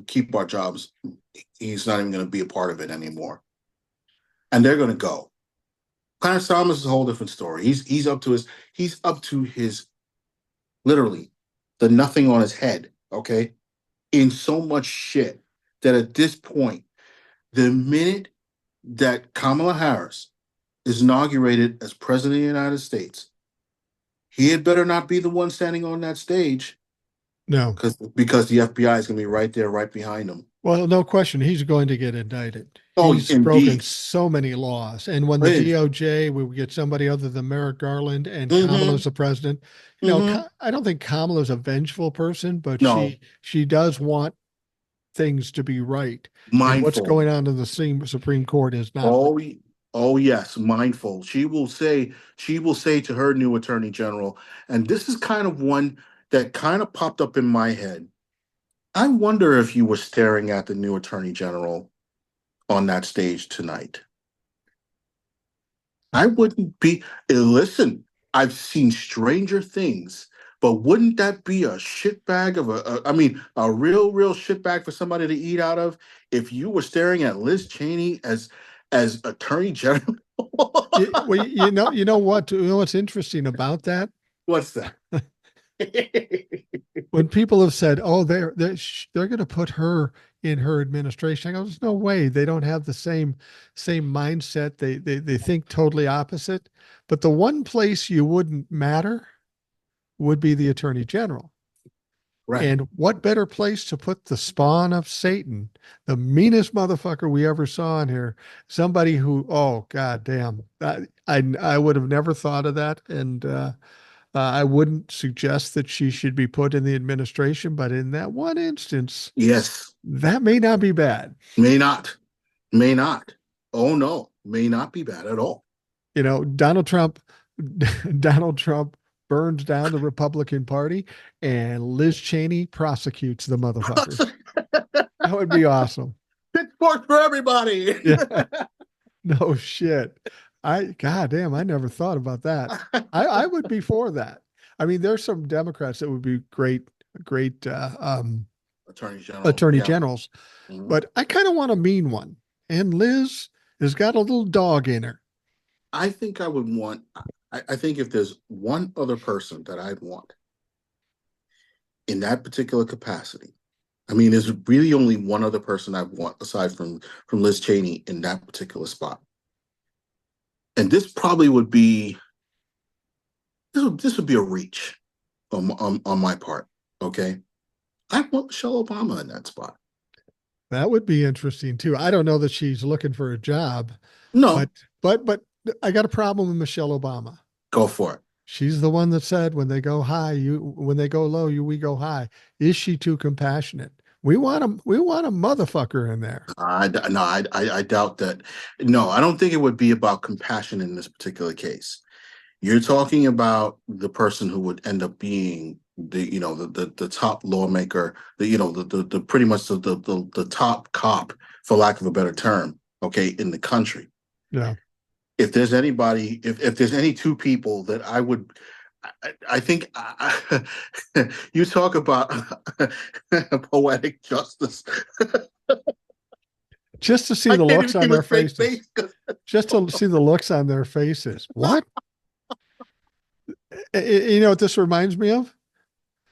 keep our jobs, he's not even going to be a part of it anymore. And they're going to go. Clarence Thomas is a whole different story. He's up to his literally the nothing on his head okay, in so much shit that at this point, the minute that Kamala Harris is inaugurated as president of the United States, he had better not be the one standing on that stage No. because the FBI is going to be right there, right behind him. Well, no question, he's going to get indicted. Oh, He's broken indeed. so many laws. And when the Right. DOJ, we would get somebody other than Merrick Garland and Mm-hmm. Kamala's the president, Mm-hmm. I don't think Kamala's a vengeful person, but No, she does want things to be right. And what's mindful. going on in the Supreme Court is not right. Oh, oh yes, mindful. She will say to her new attorney general, and this is kind of one that kind of popped up in my head. I wonder if you were staring at the new attorney general on that stage tonight. I wouldn't be. Listen, I've seen stranger things, but wouldn't that be a shitbag of I mean, a real shitbag for somebody to eat out of if you were staring at Liz Cheney as Attorney General? Well, you know what's interesting about that? What's that? When people have said, "Oh, they're going to put her in her administration," I go, "There's no way. They don't have the same mindset. They think totally opposite." But the one place you wouldn't matter would be the attorney general. Right. And what better place to put the spawn of Satan, the meanest motherfucker we ever saw in here? Somebody who, oh god damn, I would have never thought of that, and I wouldn't suggest that she should be put in the administration, but in that one instance, Yes. that may not be bad. May not. May not. Oh no. May not be bad at all. Donald Trump, Donald Trump burns down the Republican Party, and Liz Cheney prosecutes the motherfucker. That would be awesome. Pitchfork for everybody. Yeah, no shit. God damn, I never thought about that. I would be for that. I mean, there's some Democrats that would be great Attorney General. attorney Yeah. generals, Mhm. but I kind of want a mean one. And Liz has got a little dog in her. I think I would want, I think if there's one other person that I'd want in that particular capacity, I mean, there's really only one other person I want aside from Liz Cheney in that particular spot. And this probably would be, this would be a reach on my part. Okay. I want Michelle Obama in that spot. That would be interesting too. I don't know that she's looking for a job, but No, but I got a problem with Michelle Obama. go for it. She's the one that said when they go high, when they go low, we go high. Is she too compassionate? We want a motherfucker in there. No, I doubt that. No, I don't think it would be about compassion in this particular case. You're talking about the person who would end up being the top lawmaker, the pretty much the top cop, for lack of a better term, okay, in the country. Yeah. If there's anybody, if there's any two people that I think you talk about poetic justice. Just to see I the can't looks even on keep their a straight faces. face. Just to see the looks on their faces. What? You know what this reminds me of?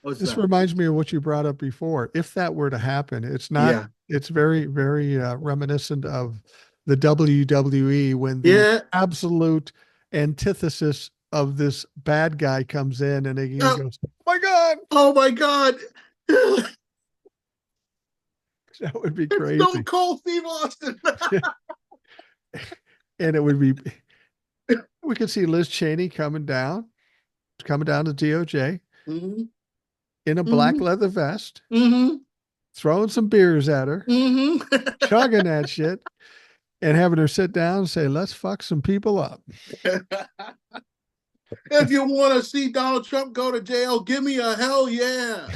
What's This that? reminds me of what you brought up before. If that were to happen, Yeah, it's very, very reminiscent of the WWE when the yeah. absolute antithesis of this bad guy comes in and he Oh, goes, "Oh my God, oh my God. that would be It's Stone crazy." Cold Steve Austin. And it would be, we could see Liz Cheney coming down to DOJ Mm-hmm, in a black mm-hmm, leather vest, mm-hmm, throwing some beers at her, mm-hmm. chugging that shit, and having her sit down and say, "Let's fuck some people up." If you want to see Donald Trump go to jail, give me a hell yeah.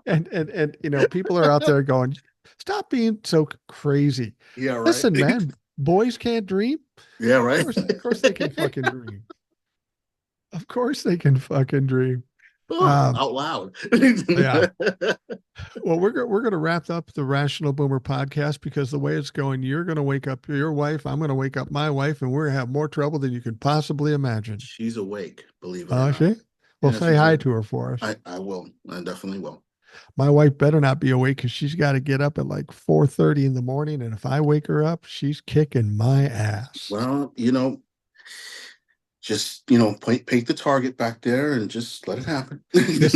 And people are out there going, "Stop being so crazy." Yeah, right. Listen, man, boys can't dream. Yeah, right. Of course they can fucking dream. Of course they can fucking dream. Oh, out loud. Yeah. Well, we're gonna wrap up the Rational Boomer podcast because the way it's going, you're gonna wake up your wife, I'm gonna wake up my wife, and we're gonna have more trouble than you could possibly imagine. She's awake, believe it or Oh, not. she? Well, Yeah, say she's hi awake. to her for us. I will. I definitely will. My wife better not be awake because she's got to get up at like 4:30 in the morning. And if I wake her up, she's kicking my ass. Well, just paint the target back there and just let it happen. This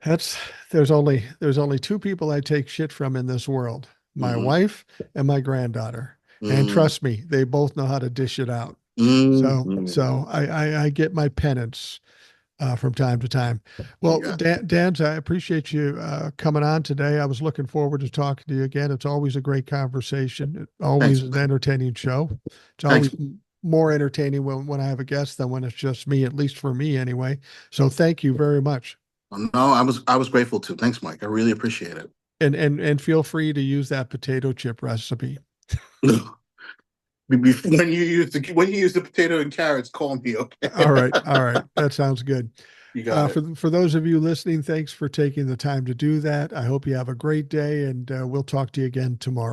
that's there's only two people I take shit from in this world. My Hmm. wife and my granddaughter. And Hmm. trust me, they both know how to dish it out. So Hmm. so I get my penance from time to time. Well, Yeah. Danz, I appreciate you coming on today. I was looking forward to talking to you again. It's always a great conversation. It always Thanks. an entertaining show. It's Thanks. always more entertaining when I have a guest than when it's just me, at least for me anyway. So thank you very much. No, I was grateful too. Thanks, Mike. I really appreciate it. And feel free to use that potato chip recipe. When you use the potato and carrots, call me, okay? All right. All right. That sounds good. You got it. For those of you listening, thanks for taking the time to do that. I hope you have a great day, and we'll talk to you again tomorrow.